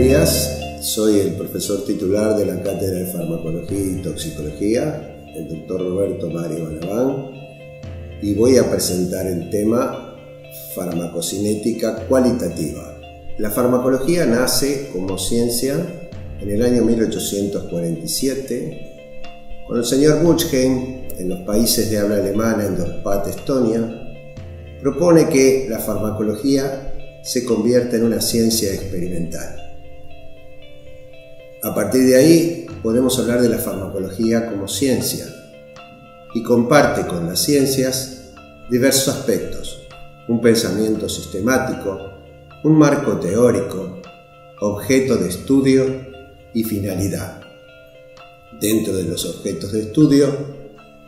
días. Soy el profesor titular de la Cátedra de Farmacología y Toxicología, el doctor Roberto Mario Balabán, y voy a presentar el tema farmacocinética cualitativa. La farmacología nace como ciencia en el año 1847, cuando el señor Buchheim, en los países de habla alemana, en Dorpat, Estonia, propone que la farmacología se convierta en una ciencia experimental. A partir de ahí podemos hablar de la farmacología como ciencia y comparte con las ciencias diversos aspectos: un pensamiento sistemático, un marco teórico, objeto de estudio y finalidad. Dentro de los objetos de estudio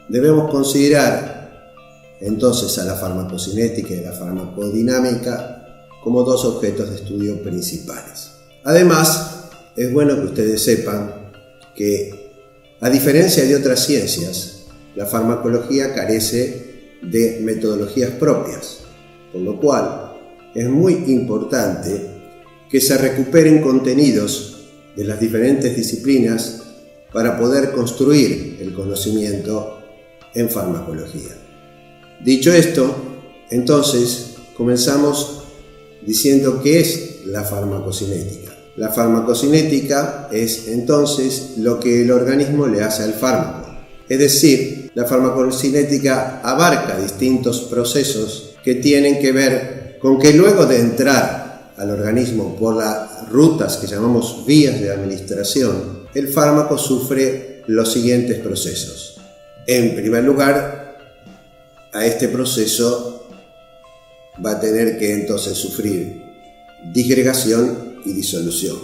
debemos considerar entonces a la farmacocinética y la farmacodinámica como dos objetos de estudio principales. Además, es bueno que ustedes sepan que, a diferencia de otras ciencias, la farmacología carece de metodologías propias, por lo cual es muy importante que se recuperen contenidos de las diferentes disciplinas para poder construir el conocimiento en farmacología. Dicho esto, entonces comenzamos diciendo qué es la farmacocinética. La farmacocinética es entonces lo que el organismo le hace al fármaco. Es decir, la farmacocinética abarca distintos procesos que tienen que ver con que luego de entrar al organismo por las rutas que llamamos vías de administración, el fármaco sufre los siguientes procesos. En primer lugar, a este proceso va a tener que entonces sufrir disgregación y disolución.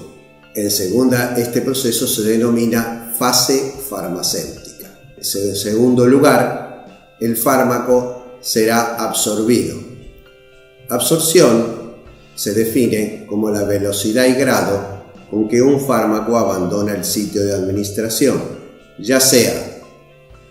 En segunda, este proceso se denomina fase farmacéutica. En segundo lugar, el fármaco será absorbido. Absorción se define como la velocidad y grado con que un fármaco abandona el sitio de administración, ya sea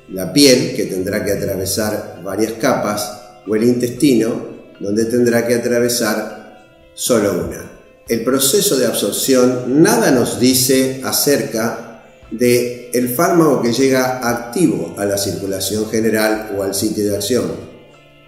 la piel, que tendrá que atravesar varias capas, o el intestino, donde tendrá que atravesar solo una. El proceso de absorción nada nos dice acerca del fármaco que llega activo a la circulación general o al sitio de acción.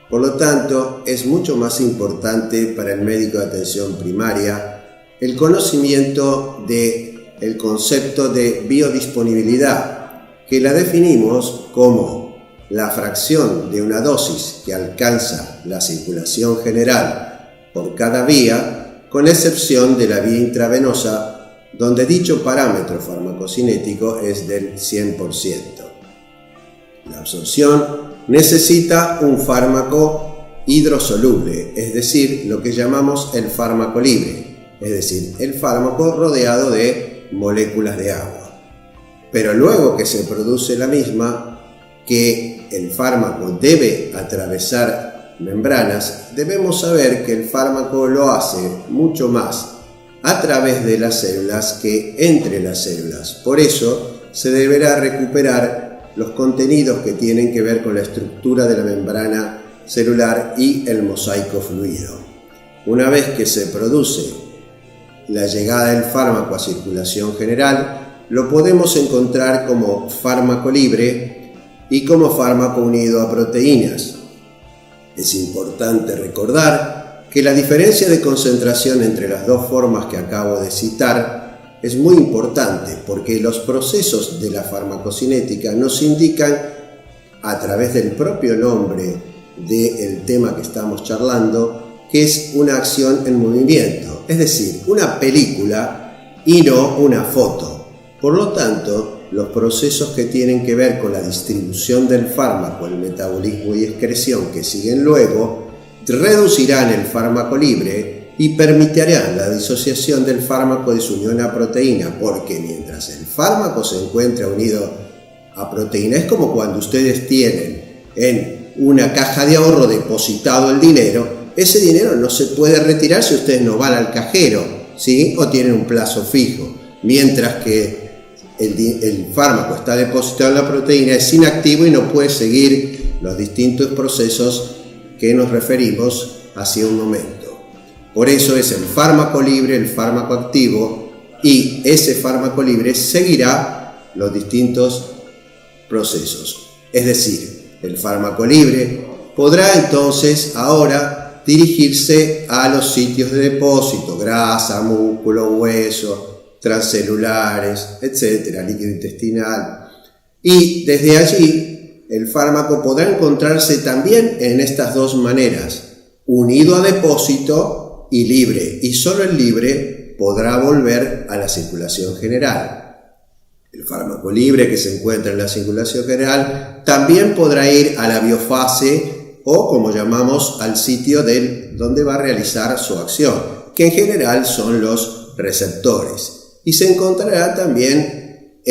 Por lo tanto, es mucho más importante para el médico de atención primaria el conocimiento del concepto de biodisponibilidad, que la definimos como la fracción de una dosis que alcanza la circulación general por cada vía, con excepción de la vía intravenosa, donde dicho parámetro farmacocinético es del 100%. La absorción necesita un fármaco hidrosoluble, es decir, lo que llamamos el fármaco libre, es decir, el fármaco rodeado de moléculas de agua. Pero luego que se produce la misma, que el fármaco debe atravesar membranas, debemos saber que el fármaco lo hace mucho más a través de las células que entre las células. Por eso se deberá recuperar los contenidos que tienen que ver con la estructura de la membrana celular y el mosaico fluido. Una vez que se produce la llegada del fármaco a circulación general, lo podemos encontrar como fármaco libre y como fármaco unido a proteínas. Es importante recordar que la diferencia de concentración entre las dos formas que acabo de citar es muy importante, porque los procesos de la farmacocinética nos indican, a través del propio nombre del tema que estamos charlando, que es una acción en movimiento, es decir, una película y no una foto. Por lo tanto, los procesos que tienen que ver con la distribución del fármaco, el metabolismo y excreción que siguen luego, reducirán el fármaco libre y permitirán la disociación del fármaco de su unión a proteína, porque mientras el fármaco se encuentra unido a proteína, es como cuando ustedes tienen en una caja de ahorro depositado el dinero, ese dinero no se puede retirar si ustedes no van al cajero, ¿sí? O tienen un plazo fijo, mientras que el fármaco está depositado en la proteína, es inactivo y no puede seguir los distintos procesos que nos referimos hace un momento. Por eso es el fármaco libre, el fármaco activo, y ese fármaco libre seguirá los distintos procesos. Es decir, el fármaco libre podrá entonces ahora dirigirse a los sitios de depósito, grasa, músculo, hueso, transcelulares, etcétera, líquido intestinal. Y desde allí el fármaco podrá encontrarse también en estas dos maneras, unido a depósito y libre, y solo el libre podrá volver a la circulación general. El fármaco libre que se encuentra en la circulación general también podrá ir a la biofase o, como llamamos, al sitio donde va a realizar su acción, que en general son los receptores. Y se encontrará también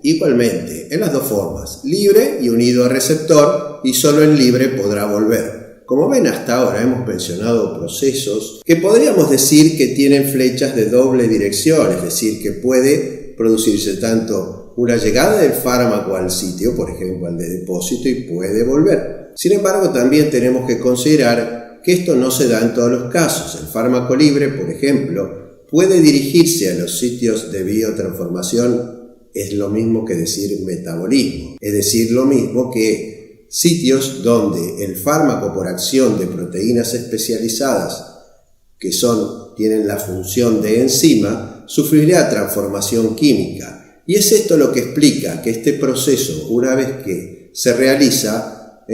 igualmente en las dos formas, libre y unido a receptor, y solo el libre podrá volver. Como ven, hasta ahora hemos mencionado procesos que podríamos decir que tienen flechas de doble dirección, es decir, que puede producirse tanto una llegada del fármaco al sitio, por ejemplo al de depósito, y puede volver. Sin embargo, también tenemos que considerar que esto no se da en todos los casos. El fármaco libre, por ejemplo, puede dirigirse a los sitios de biotransformación, es lo mismo que decir metabolismo, es decir, lo mismo que sitios donde el fármaco por acción de proteínas especializadas que tienen la función de enzima, sufrirá transformación química. Y es esto lo que explica que este proceso, una vez que se realiza,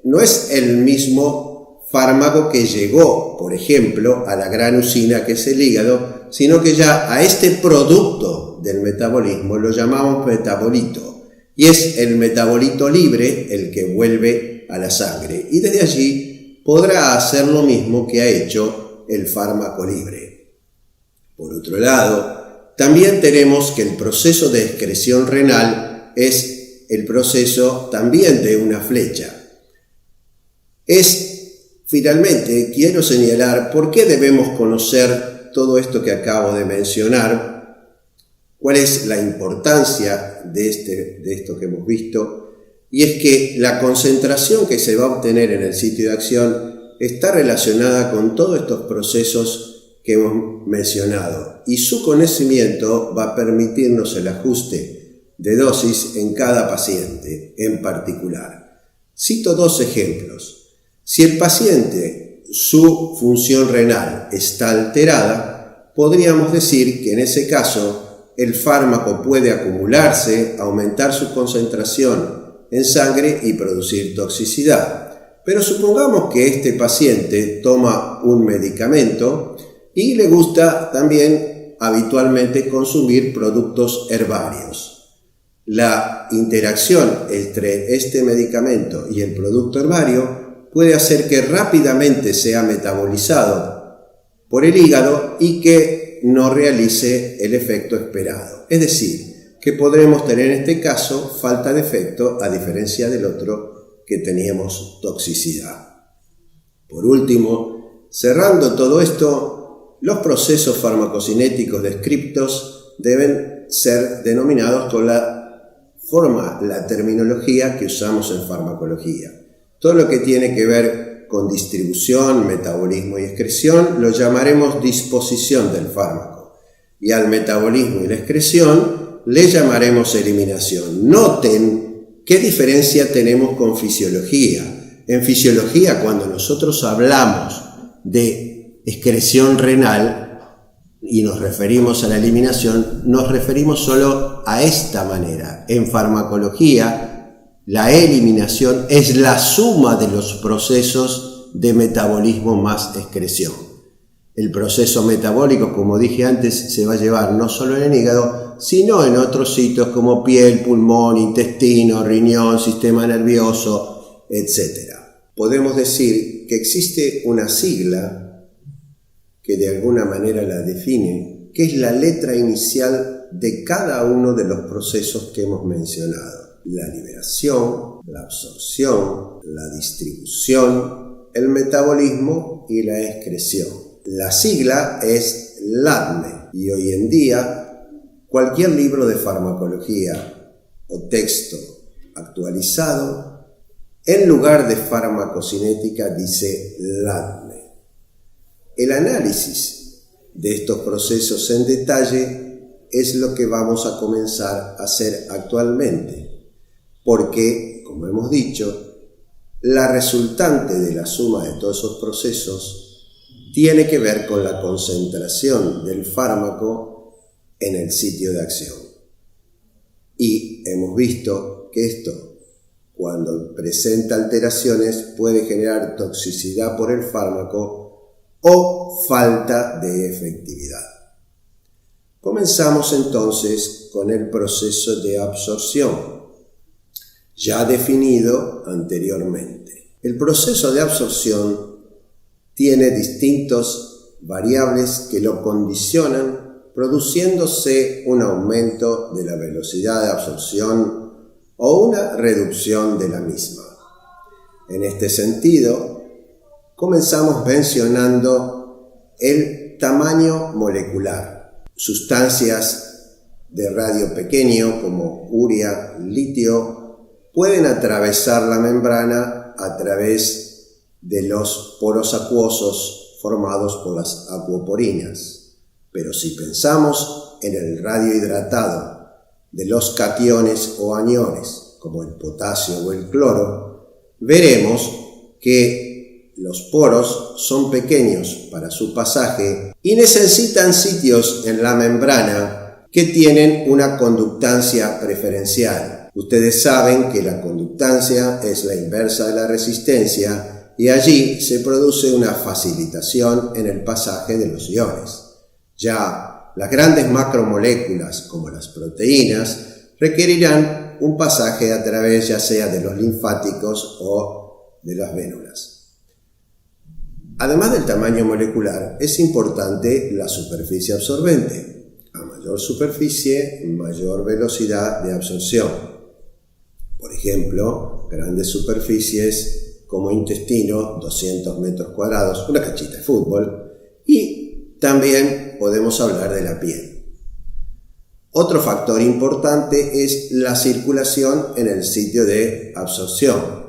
no es el mismo fármaco que llegó, por ejemplo, a la gran usina que es el hígado, sino que ya a este producto del metabolismo lo llamamos metabolito. Y es el metabolito libre el que vuelve a la sangre. Y desde allí podrá hacer lo mismo que ha hecho el fármaco libre. Por otro lado, también tenemos que el proceso de excreción renal es el proceso también de una flecha. Finalmente, quiero señalar por qué debemos conocer todo esto que acabo de mencionar, cuál es la importancia de esto que hemos visto, y es que la concentración que se va a obtener en el sitio de acción está relacionada con todos estos procesos que hemos mencionado, y su conocimiento va a permitirnos el ajuste de dosis en cada paciente en particular. Cito dos ejemplos. Si el paciente, su función renal está alterada, podríamos decir que en ese caso el fármaco puede acumularse, aumentar su concentración en sangre y producir toxicidad. Pero supongamos que este paciente toma un medicamento y le gusta también habitualmente consumir productos herbarios. La interacción entre este medicamento y el producto herbario puede hacer que rápidamente sea metabolizado por el hígado y que no realice el efecto esperado. Es decir, que podremos tener en este caso falta de efecto a diferencia del otro que teníamos toxicidad. Por último, cerrando todo esto, los procesos farmacocinéticos descriptos deben ser denominados con la terminología que usamos en farmacología. Todo lo que tiene que ver con distribución, metabolismo y excreción lo llamaremos disposición del fármaco, y al metabolismo y la excreción le llamaremos eliminación. Noten qué diferencia tenemos con fisiología. En fisiología, cuando nosotros hablamos de excreción renal y nos referimos a la eliminación, nos referimos solo a esta manera. En farmacología, la eliminación es la suma de los procesos de metabolismo más excreción. El proceso metabólico, como dije antes, se va a llevar no solo en el hígado, sino en otros sitios como piel, pulmón, intestino, riñón, sistema nervioso, etc. Podemos decir que existe una sigla que de alguna manera la define, que es la letra inicial de cada uno de los procesos que hemos mencionado. La liberación, la absorción, la distribución, el metabolismo y la excreción. La sigla es LADME y hoy en día cualquier libro de farmacología o texto actualizado en lugar de farmacocinética dice LADME. El análisis de estos procesos en detalle es lo que vamos a comenzar a hacer actualmente, porque, como hemos dicho, la resultante de la suma de todos esos procesos tiene que ver con la concentración del fármaco en el sitio de acción. Y hemos visto que esto, cuando presenta alteraciones, puede generar toxicidad por el fármaco o falta de efectividad. Comenzamos entonces con el proceso de absorción, ya definido anteriormente. El proceso de absorción tiene distintas variables que lo condicionan, produciéndose un aumento de la velocidad de absorción o una reducción de la misma. En este sentido, comenzamos mencionando el tamaño molecular. Sustancias de radio pequeño como urea, litio, pueden atravesar la membrana a través de los poros acuosos formados por las acuoporinas. Pero si pensamos en el radio hidratado de los cationes o aniones, como el potasio o el cloro, veremos que los poros son pequeños para su pasaje y necesitan sitios en la membrana que tienen una conductancia preferencial. Ustedes saben que la conductancia es la inversa de la resistencia y allí se produce una facilitación en el pasaje de los iones. Ya las grandes macromoléculas como las proteínas requerirán un pasaje a través ya sea de los linfáticos o de las vénulas. Además del tamaño molecular, es importante la superficie absorbente. A mayor superficie, mayor velocidad de absorción. Por ejemplo, grandes superficies como intestino, 200 metros cuadrados, una canchita de fútbol, y también podemos hablar de la piel. Otro factor importante es la circulación en el sitio de absorción.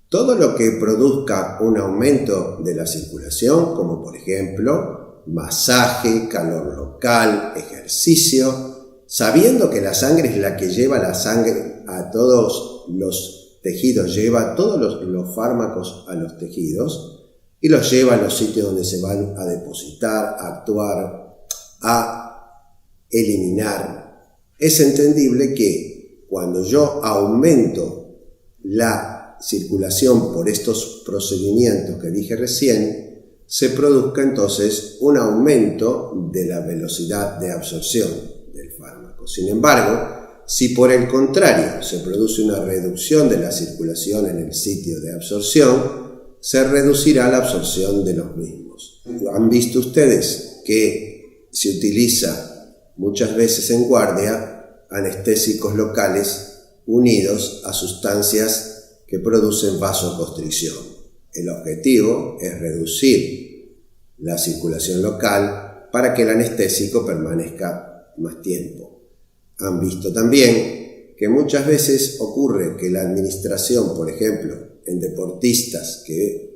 Todo lo que produzca un aumento de la circulación, como por ejemplo masaje, calor local, ejercicio, sabiendo que la sangre es la que lleva la sangre a todos los tejidos, lleva todos los fármacos a los tejidos y los lleva a los sitios donde se van a depositar, a actuar, a eliminar. Es entendible que cuando yo aumento la circulación por estos procedimientos que dije recién, se produzca entonces un aumento de la velocidad de absorción del fármaco. Sin embargo, si por el contrario se produce una reducción de la circulación en el sitio de absorción, se reducirá la absorción de los mismos. Han visto ustedes que se utiliza muchas veces en guardia anestésicos locales unidos a sustancias que producen vasoconstricción. El objetivo es reducir la circulación local para que el anestésico permanezca más tiempo. Han visto también que muchas veces ocurre que la administración, por ejemplo, en deportistas que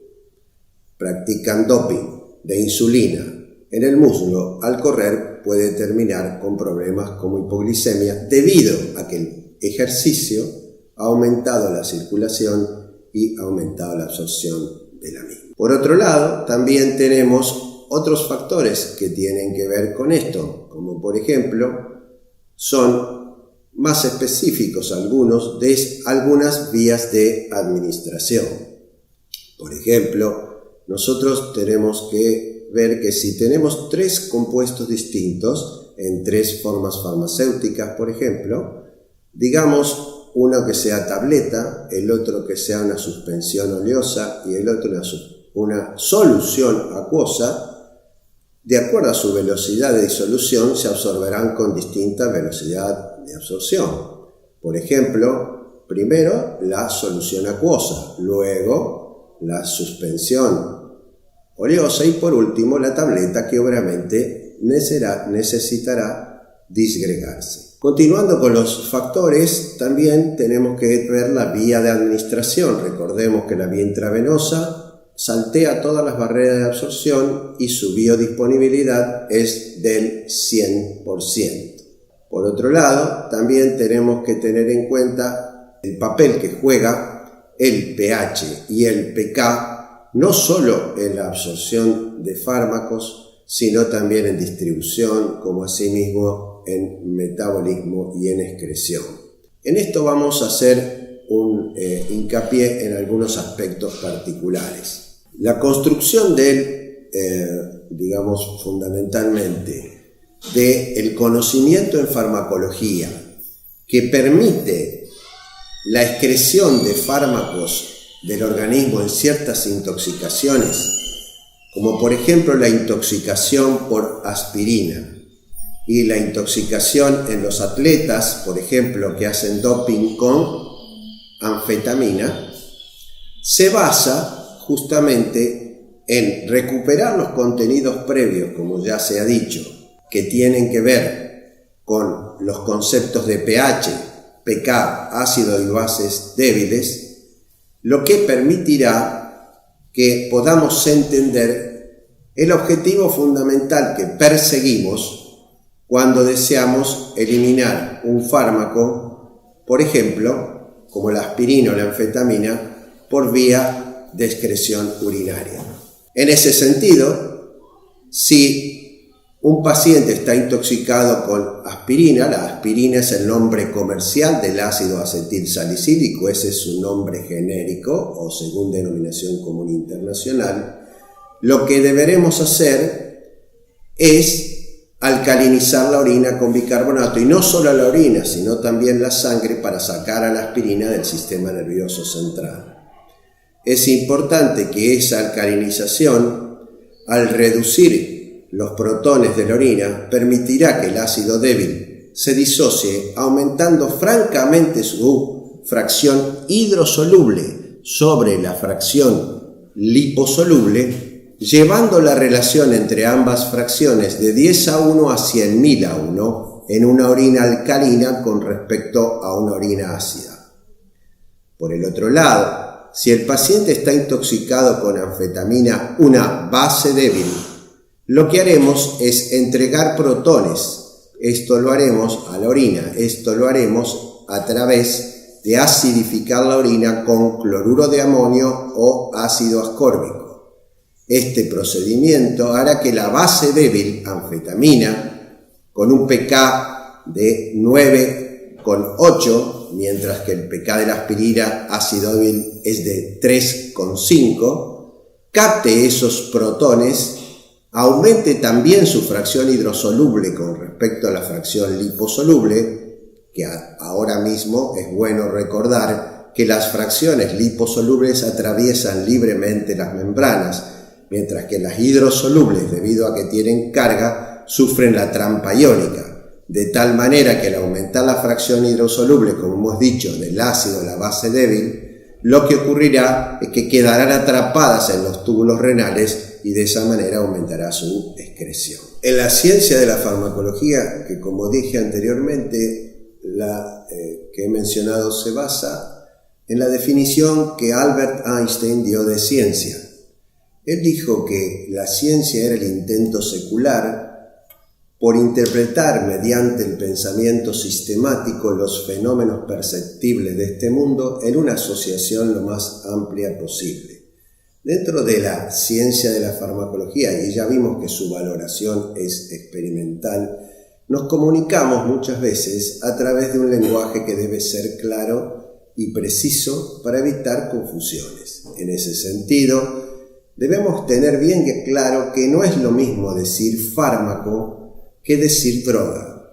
practican doping de insulina en el muslo, al correr puede terminar con problemas como hipoglicemia debido a que el ejercicio ha aumentado la circulación y ha aumentado la absorción de la misma. Por otro lado, también tenemos otros factores que tienen que ver con esto, como por ejemplo, son más específicos algunos de algunas vías de administración. Por ejemplo, nosotros tenemos que ver que si tenemos 3 compuestos distintos en 3 formas farmacéuticas, por ejemplo, digamos uno que sea tableta, el otro que sea una suspensión oleosa y el otro una solución acuosa, de acuerdo a su velocidad de disolución, se absorberán con distinta velocidad de absorción. Por ejemplo, primero la solución acuosa, luego la suspensión oleosa y por último la tableta que obviamente necesitará disgregarse. Continuando con los factores, también tenemos que ver la vía de administración. Recordemos que la vía intravenosa saltea todas las barreras de absorción y su biodisponibilidad es del 100%. Por otro lado, también tenemos que tener en cuenta el papel que juega el pH y el pK, no solo en la absorción de fármacos, sino también en distribución, como asimismo en metabolismo y en excreción. En esto vamos a hacer un hincapié en algunos aspectos particulares. La construcción fundamentalmente del conocimiento en farmacología que permite la excreción de fármacos del organismo en ciertas intoxicaciones, como por ejemplo la intoxicación por aspirina y la intoxicación en los atletas, por ejemplo, que hacen doping con anfetamina, se basa justamente en recuperar los contenidos previos, como ya se ha dicho, que tienen que ver con los conceptos de pH, pK, ácido y bases débiles, lo que permitirá que podamos entender el objetivo fundamental que perseguimos cuando deseamos eliminar un fármaco, por ejemplo, como la aspirina o la anfetamina, por vía de excreción urinaria. En ese sentido, si un paciente está intoxicado con aspirina, la aspirina es el nombre comercial del ácido acetilsalicílico, ese es su nombre genérico o según denominación común internacional. Lo que deberemos hacer es alcalinizar la orina con bicarbonato, y no solo la orina, sino también la sangre, para sacar a la aspirina del sistema nervioso central. Es importante que esa alcalinización, al reducir los protones de la orina, permitirá que el ácido débil se disocie, aumentando francamente su fracción hidrosoluble sobre la fracción liposoluble, llevando la relación entre ambas fracciones de 10:1 a 100.000 a 1 en una orina alcalina con respecto a una orina ácida. Por el otro lado, si el paciente está intoxicado con anfetamina, una base débil, lo que haremos es entregar protones. Esto lo haremos a la orina. Esto lo haremos a través de acidificar la orina con cloruro de amonio o ácido ascórbico. Este procedimiento hará que la base débil, anfetamina, con un pK de 9,8, mientras que el pK de la aspirina, ácido débil, es de 3,5, capte esos protones, aumente también su fracción hidrosoluble con respecto a la fracción liposoluble, que ahora mismo es bueno recordar que las fracciones liposolubles atraviesan libremente las membranas, mientras que las hidrosolubles, debido a que tienen carga, sufren la trampa iónica, de tal manera que al aumentar la fracción hidrosoluble, como hemos dicho, del ácido, la base débil, lo que ocurrirá es que quedarán atrapadas en los túbulos renales y de esa manera aumentará su excreción. En la ciencia de la farmacología, que como dije anteriormente, que he mencionado, se basa en la definición que Albert Einstein dio de ciencia. Él dijo que la ciencia era el intento secular por interpretar mediante el pensamiento sistemático los fenómenos perceptibles de este mundo en una asociación lo más amplia posible. Dentro de la ciencia de la farmacología, y ya vimos que su valoración es experimental, nos comunicamos muchas veces a través de un lenguaje que debe ser claro y preciso para evitar confusiones. En ese sentido, debemos tener bien claro que no es lo mismo decir fármaco que decir droga.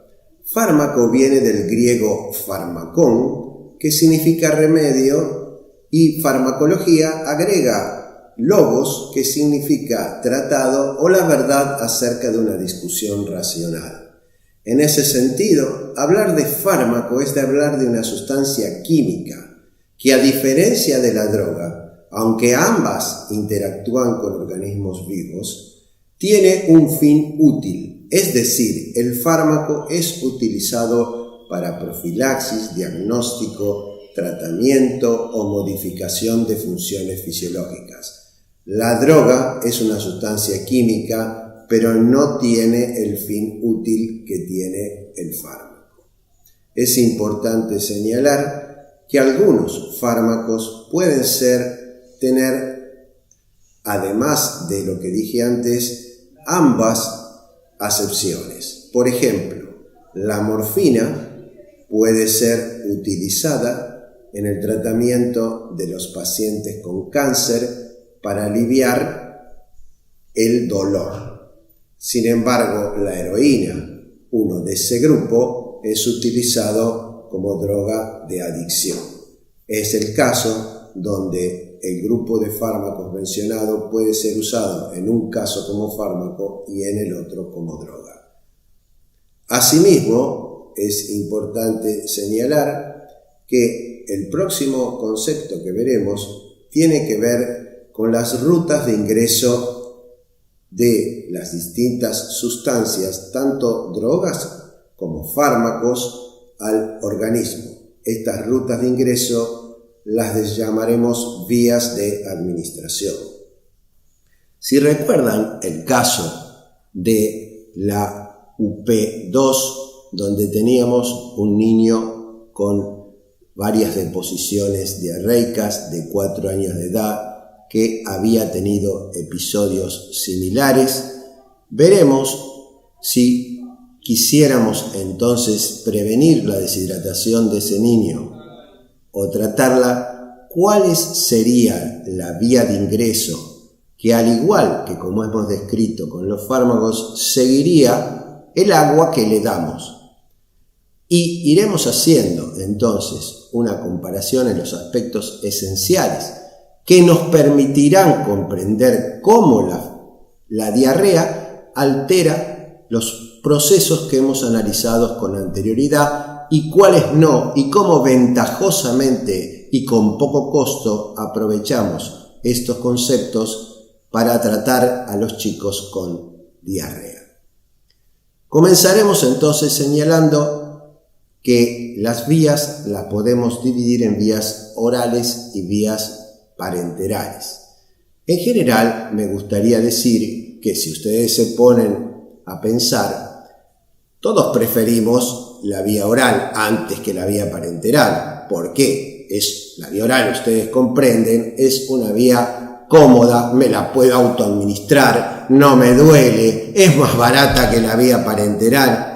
Fármaco viene del griego pharmakon, que significa remedio, y farmacología agrega logos, que significa tratado o la verdad acerca de una discusión racional. En ese sentido, hablar de fármaco es de hablar de una sustancia química que, a diferencia de la droga, aunque ambas interactúan con organismos vivos, tiene un fin útil, es decir, el fármaco es utilizado para profilaxis, diagnóstico, tratamiento o modificación de funciones fisiológicas. La droga es una sustancia química, pero no tiene el fin útil que tiene el fármaco. es importante señalar que algunos fármacos pueden tener, además de lo que dije antes, ambas acepciones. Por ejemplo, la morfina puede ser utilizada en el tratamiento de los pacientes con cáncer para aliviar el dolor. Sin embargo, la heroína, uno de ese grupo, es utilizado como droga de adicción. Es el caso donde el grupo de fármacos mencionado puede ser usado en un caso como fármaco y en el otro como droga. Asimismo, es importante señalar que el próximo concepto que veremos tiene que ver con las rutas de ingreso de las distintas sustancias, tanto drogas como fármacos, al organismo. Estas rutas de ingreso las llamaremos vías de administración. Si recuerdan el caso de la UP2, donde teníamos un niño con varias deposiciones diarreicas de 4 años de edad que había tenido episodios similares, veremos si quisiéramos entonces prevenir la deshidratación de ese niño o tratarla, ¿cuál sería la vía de ingreso que, al igual que como hemos descrito con los fármacos, seguiría el agua que le damos? Y iremos haciendo entonces una comparación en los aspectos esenciales que nos permitirán comprender cómo la diarrea altera los procesos que hemos analizado con anterioridad y cuáles no, y cómo ventajosamente y con poco costo aprovechamos estos conceptos para tratar a los chicos con diarrea. Comenzaremos entonces señalando que las vías las podemos dividir en vías orales y vías parenterales. En general, me gustaría decir que si ustedes se ponen a pensar, todos preferimos la vía oral antes que la vía parenteral. ¿Por qué? La vía oral, ustedes comprenden, es una vía cómoda, me la puedo autoadministrar, no me duele, es más barata que la vía parenteral.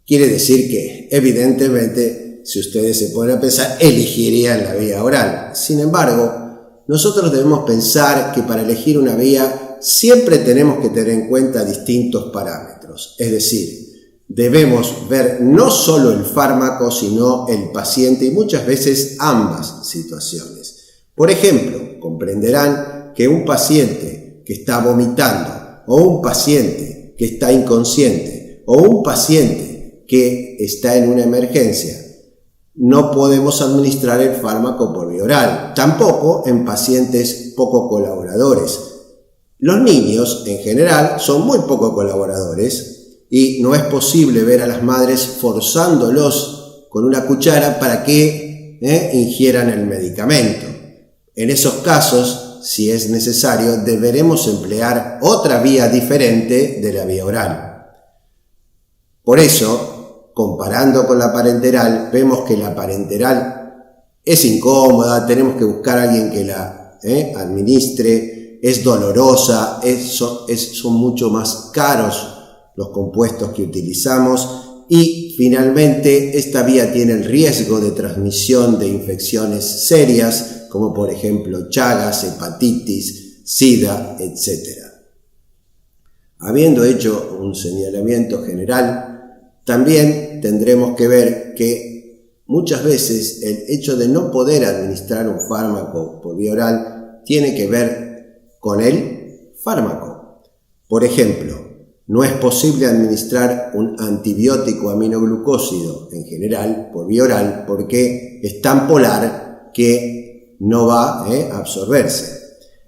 Quiere decir que, evidentemente, si ustedes se ponen a pensar, elegirían la vía oral. Sin embargo, nosotros debemos pensar que para elegir una vía siempre tenemos que tener en cuenta distintos parámetros. Es decir, debemos ver no solo el fármaco, sino el paciente y muchas veces ambas situaciones. Por ejemplo, comprenderán que un paciente que está vomitando, o un paciente que está inconsciente, o un paciente que está en una emergencia, no podemos administrar el fármaco por vía oral, tampoco en pacientes poco colaboradores. Los niños, en general, son muy poco colaboradores y no es posible ver a las madres forzándolos con una cuchara para que ingieran el medicamento. En esos casos, si es necesario, deberemos emplear otra vía diferente de la vía oral. Por eso, comparando con la parenteral, vemos que la parenteral es incómoda, tenemos que buscar a alguien que la administre, es dolorosa, son mucho más caros los compuestos que utilizamos y finalmente esta vía tiene el riesgo de transmisión de infecciones serias como por ejemplo Chagas, hepatitis, SIDA, etc. Habiendo hecho un señalamiento general, también tendremos que ver que muchas veces el hecho de no poder administrar un fármaco por vía oral tiene que ver con el fármaco. Por ejemplo, no es posible administrar un antibiótico aminoglucósido en general por vía oral porque es tan polar que no va a absorberse.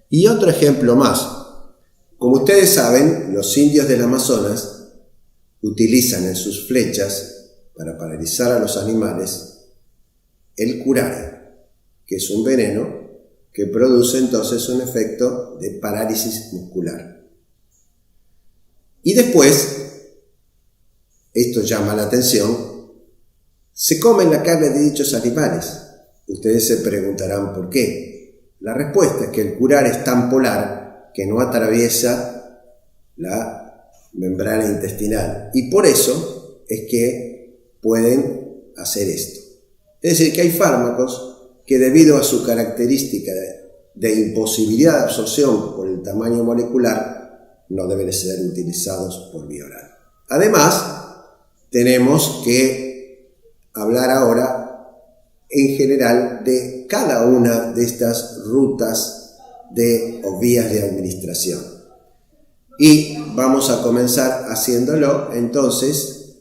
Y otro ejemplo más. Como ustedes saben, los indios del Amazonas utilizan en sus flechas, para paralizar a los animales, el curare, que es un veneno que produce entonces un efecto de parálisis muscular. Y después, esto llama la atención, se comen la carne de dichos animales. Ustedes se preguntarán por qué. La respuesta es que el curar es tan polar que no atraviesa la membrana intestinal, y por eso es que pueden hacer esto. Es decir, que hay fármacos que, debido a su característica de imposibilidad de absorción por el tamaño molecular, no deben ser utilizados por vía oral. Además, tenemos que hablar ahora en general de cada una de estas rutas o vías de administración. Y vamos a comenzar haciéndolo entonces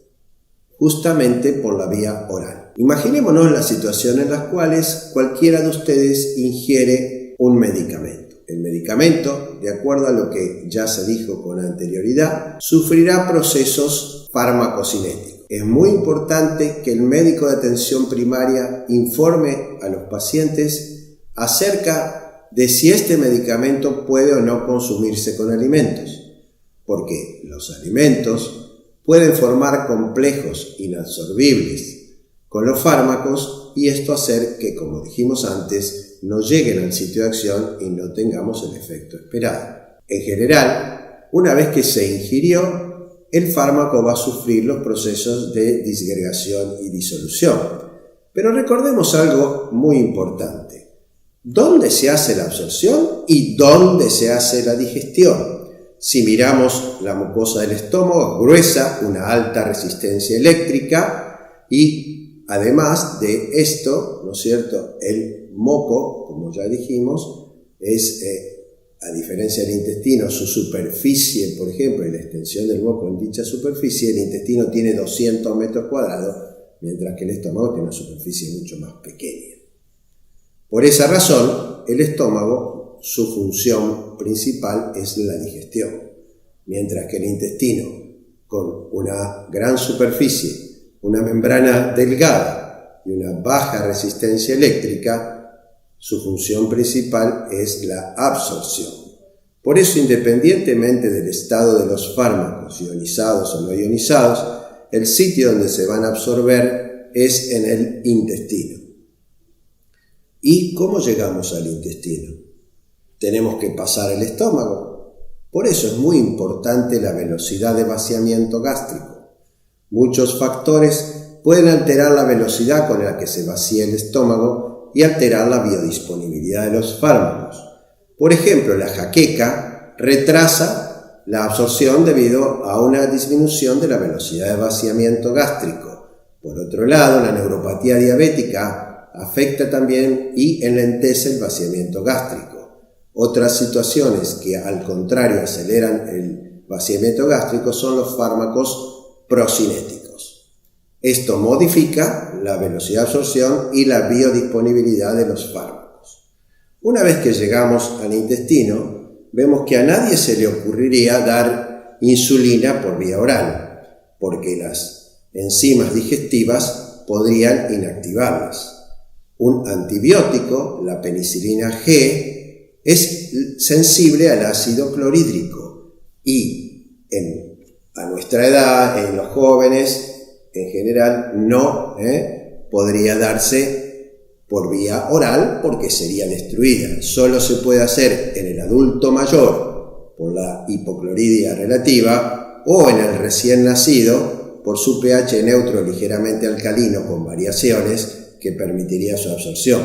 justamente por la vía oral. Imaginémonos la situación en la cual cualquiera de ustedes ingiere un medicamento. El medicamento, de acuerdo a lo que ya se dijo con anterioridad, sufrirá procesos farmacocinéticos. Es muy importante que el médico de atención primaria informe a los pacientes acerca de si este medicamento puede o no consumirse con alimentos, porque los alimentos pueden formar complejos inabsorbibles con los fármacos y esto hacer que, como dijimos antes, no lleguen al sitio de acción y no tengamos el efecto esperado. En general, una vez que se ingirió, el fármaco va a sufrir los procesos de disgregación y disolución. Pero recordemos algo muy importante. ¿Dónde se hace la absorción y dónde se hace la digestión? Si miramos la mucosa del estómago, gruesa, una alta resistencia eléctrica, y además de esto, ¿no es cierto?, el moco, como ya dijimos, es, a diferencia del intestino, su superficie, por ejemplo, y la extensión del moco en dicha superficie, el intestino tiene 200 metros cuadrados, mientras que el estómago tiene una superficie mucho más pequeña. Por esa razón, el estómago, su función principal es la digestión, mientras que el intestino, con una gran superficie, una membrana delgada y una baja resistencia eléctrica, su función principal es la absorción. Por eso, independientemente del estado de los fármacos, ionizados o no ionizados, el sitio donde se van a absorber es en el intestino. ¿Y cómo llegamos al intestino? Tenemos que pasar el estómago. Por eso es muy importante la velocidad de vaciamiento gástrico. Muchos factores pueden alterar la velocidad con la que se vacía el estómago y alterar la biodisponibilidad de los fármacos. Por ejemplo, la jaqueca retrasa la absorción debido a una disminución de la velocidad de vaciamiento gástrico. Por otro lado, la neuropatía diabética afecta también y enlentece el vaciamiento gástrico. Otras situaciones que, al contrario, aceleran el vaciamiento gástrico son los fármacos procinéticos. Esto modifica la velocidad de absorción y la biodisponibilidad de los fármacos. Una vez que llegamos al intestino, vemos que a nadie se le ocurriría dar insulina por vía oral, porque las enzimas digestivas podrían inactivarlas. Un antibiótico, la penicilina G, es sensible al ácido clorhídrico y a nuestra edad, en los jóvenes, en general no podría darse por vía oral porque sería destruida. Solo se puede hacer en el adulto mayor por la hipoclorhidria relativa o en el recién nacido por su pH neutro ligeramente alcalino con variaciones que permitiría su absorción.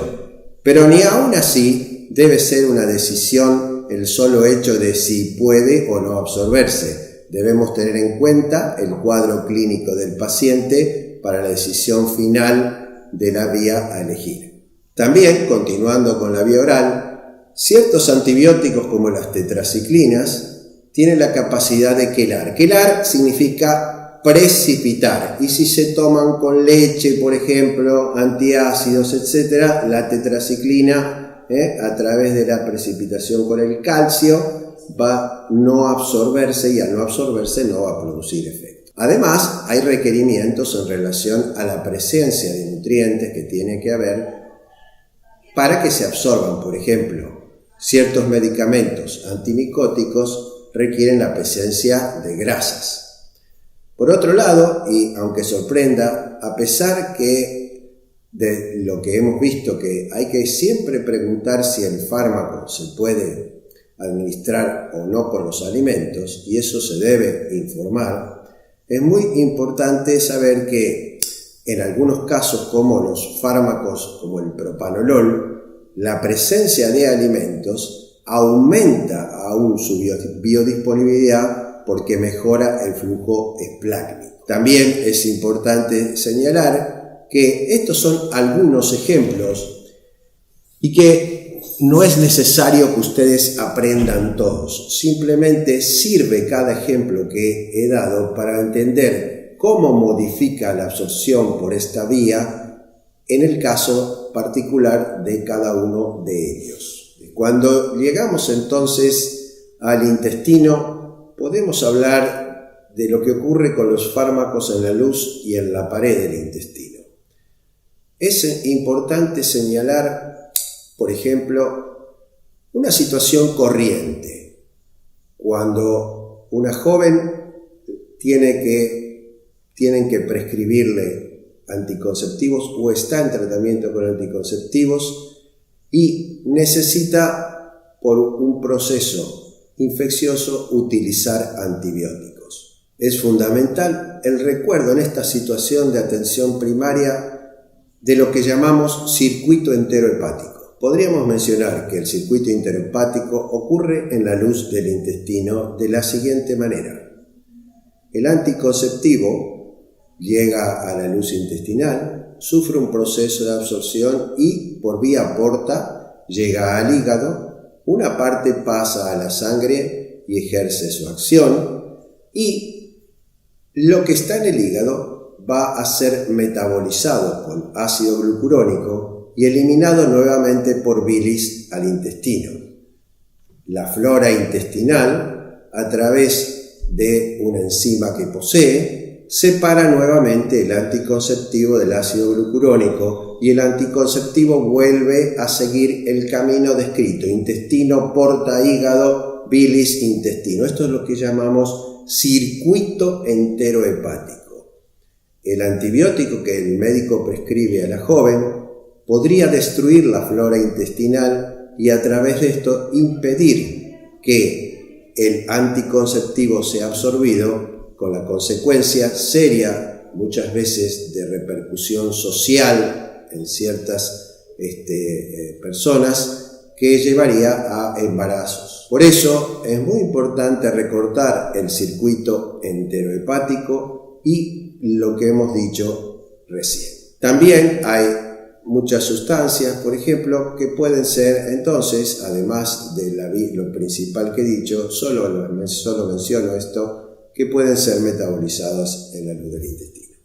Pero ni aún así debe ser una decisión el solo hecho de si puede o no absorberse. Debemos tener en cuenta el cuadro clínico del paciente para la decisión final de la vía a elegir. También, continuando con la vía oral, ciertos antibióticos como las tetraciclinas tienen la capacidad de quelar. Quelar significa precipitar, y si se toman con leche, por ejemplo, antiácidos, etc., la tetraciclina, a través de la precipitación con el calcio, va a no absorberse y al no absorberse no va a producir efecto. Además, hay requerimientos en relación a la presencia de nutrientes que tiene que haber para que se absorban. Por ejemplo, ciertos medicamentos antimicóticos requieren la presencia de grasas. Por otro lado, y aunque sorprenda, a pesar de lo que hemos visto, que hay que siempre preguntar si el fármaco se puede administrar o no con los alimentos, y eso se debe informar, es muy importante saber que en algunos casos, como los fármacos como el propanolol, la presencia de alimentos aumenta aún su biodisponibilidad porque mejora el flujo esplácnico. También es importante señalar que estos son algunos ejemplos y que no es necesario que ustedes aprendan todos. Simplemente sirve cada ejemplo que he dado para entender cómo modifica la absorción por esta vía en el caso particular de cada uno de ellos. Cuando llegamos entonces al intestino, podemos hablar de lo que ocurre con los fármacos en la luz y en la pared del intestino. Es importante señalar, por ejemplo, una situación corriente. Cuando una joven tienen que prescribirle anticonceptivos o está en tratamiento con anticonceptivos y necesita, por un proceso infeccioso, utilizar antibióticos. Es fundamental el recuerdo en esta situación de atención primaria de lo que llamamos circuito enterohepático. Podríamos mencionar que el circuito enterohepático ocurre en la luz del intestino de la siguiente manera. El anticonceptivo llega a la luz intestinal, sufre un proceso de absorción y por vía porta llega al hígado, una parte pasa a la sangre y ejerce su acción y lo que está en el hígado va a ser metabolizado con ácido glucurónico y eliminado nuevamente por bilis al intestino. La flora intestinal, a través de una enzima que posee, separa nuevamente el anticonceptivo del ácido glucurónico y el anticonceptivo vuelve a seguir el camino descrito: intestino, porta, hígado, bilis, intestino. Esto es lo que llamamos circuito enterohepático. El antibiótico que el médico prescribe a la joven podría destruir la flora intestinal y a través de esto impedir que el anticonceptivo sea absorbido, con la consecuencia seria muchas veces de repercusión social en ciertas personas que llevaría a embarazos. Por eso es muy importante recortar el circuito enterohepático y lo que hemos dicho recién. También hay muchas sustancias, por ejemplo, que pueden ser entonces, además de lo principal que he dicho, solo menciono esto, que pueden ser metabolizadas en la luz del intestino.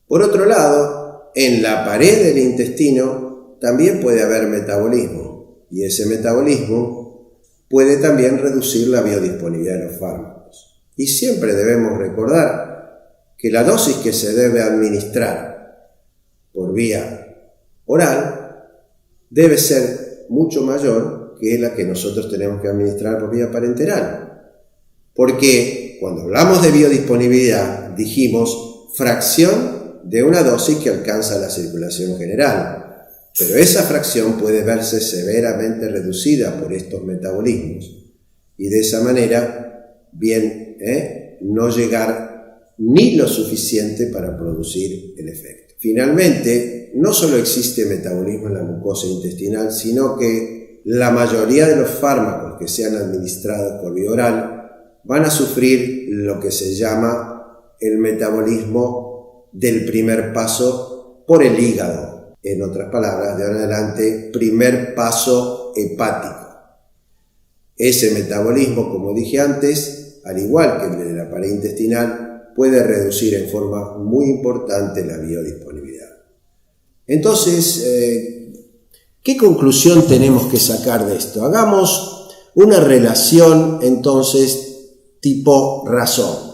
Por otro lado, en la pared del intestino también puede haber metabolismo, y ese metabolismo puede también reducir la biodisponibilidad de los fármacos. Y siempre debemos recordar que la dosis que se debe administrar por vía oral debe ser mucho mayor que la que nosotros tenemos que administrar por vía parenteral. Porque cuando hablamos de biodisponibilidad dijimos fracción de una dosis que alcanza la circulación general. Pero esa fracción puede verse severamente reducida por estos metabolismos y de esa manera no llegar ni lo suficiente para producir el efecto. Finalmente, no solo existe metabolismo en la mucosa intestinal, sino que la mayoría de los fármacos que sean administrados por vía oral van a sufrir lo que se llama el metabolismo del primer paso por el hígado. En otras palabras, de ahora en adelante, primer paso hepático. Ese metabolismo, como dije antes, al igual que el de la pared intestinal, puede reducir en forma muy importante la biodisponibilidad. Entonces, ¿qué conclusión tenemos que sacar de esto? Hagamos una relación entonces tipo razón.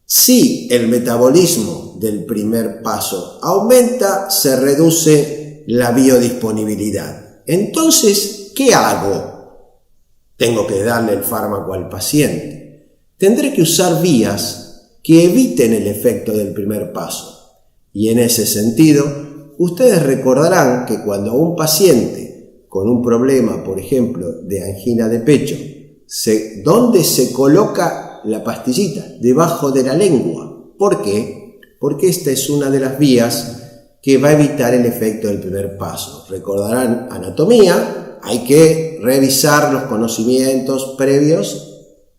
Si el metabolismo del primer paso aumenta, se reduce la biodisponibilidad. Entonces, ¿qué hago? Tengo que darle el fármaco al paciente. Tendré que usar vías que eviten el efecto del primer paso. Y en ese sentido, ustedes recordarán que cuando un paciente con un problema, por ejemplo, de angina de pecho, ¿dónde se coloca la pastillita? Debajo de la lengua. ¿Por qué? Porque esta es una de las vías que va a evitar el efecto del primer paso. Recordarán anatomía, hay que revisar los conocimientos previos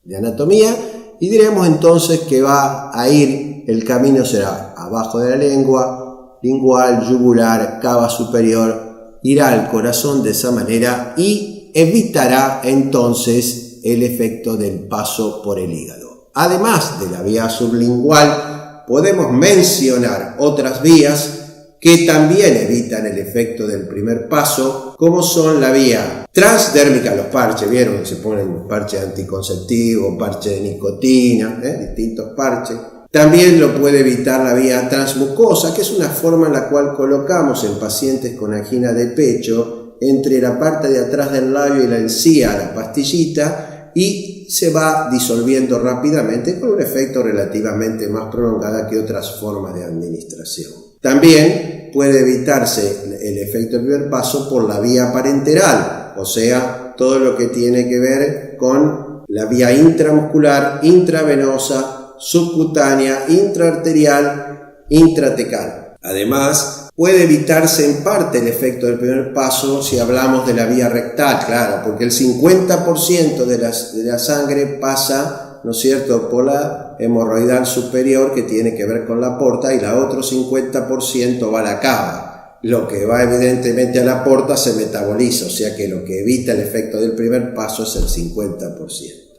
de anatomía y diremos entonces que va a ir, el camino será abajo de la lengua, lingual, yugular, cava superior, irá al corazón de esa manera y evitará entonces el efecto del paso por el hígado. Además de la vía sublingual, podemos mencionar otras vías que también evitan el efecto del primer paso, como son la vía transdérmica, los parches, vieron que se ponen parches anticonceptivos, parches de nicotina, distintos parches. También lo puede evitar la vía transmucosa, que es una forma en la cual colocamos en pacientes con angina de pecho entre la parte de atrás del labio y la encía la pastillita y se va disolviendo rápidamente con un efecto relativamente más prolongado que otras formas de administración. También puede evitarse el efecto del primer paso por la vía parenteral, o sea, todo lo que tiene que ver con la vía intramuscular, intravenosa, subcutánea, intraarterial, intratecal. Además, puede evitarse en parte el efecto del primer paso si hablamos de la vía rectal, claro, porque el 50% de la sangre pasa, ¿no es cierto?, por la hemorroidal superior, que tiene que ver con la porta, y la otro 50% va a la cava. Lo que va evidentemente a la porta se metaboliza, o sea que lo que evita el efecto del primer paso es el 50%.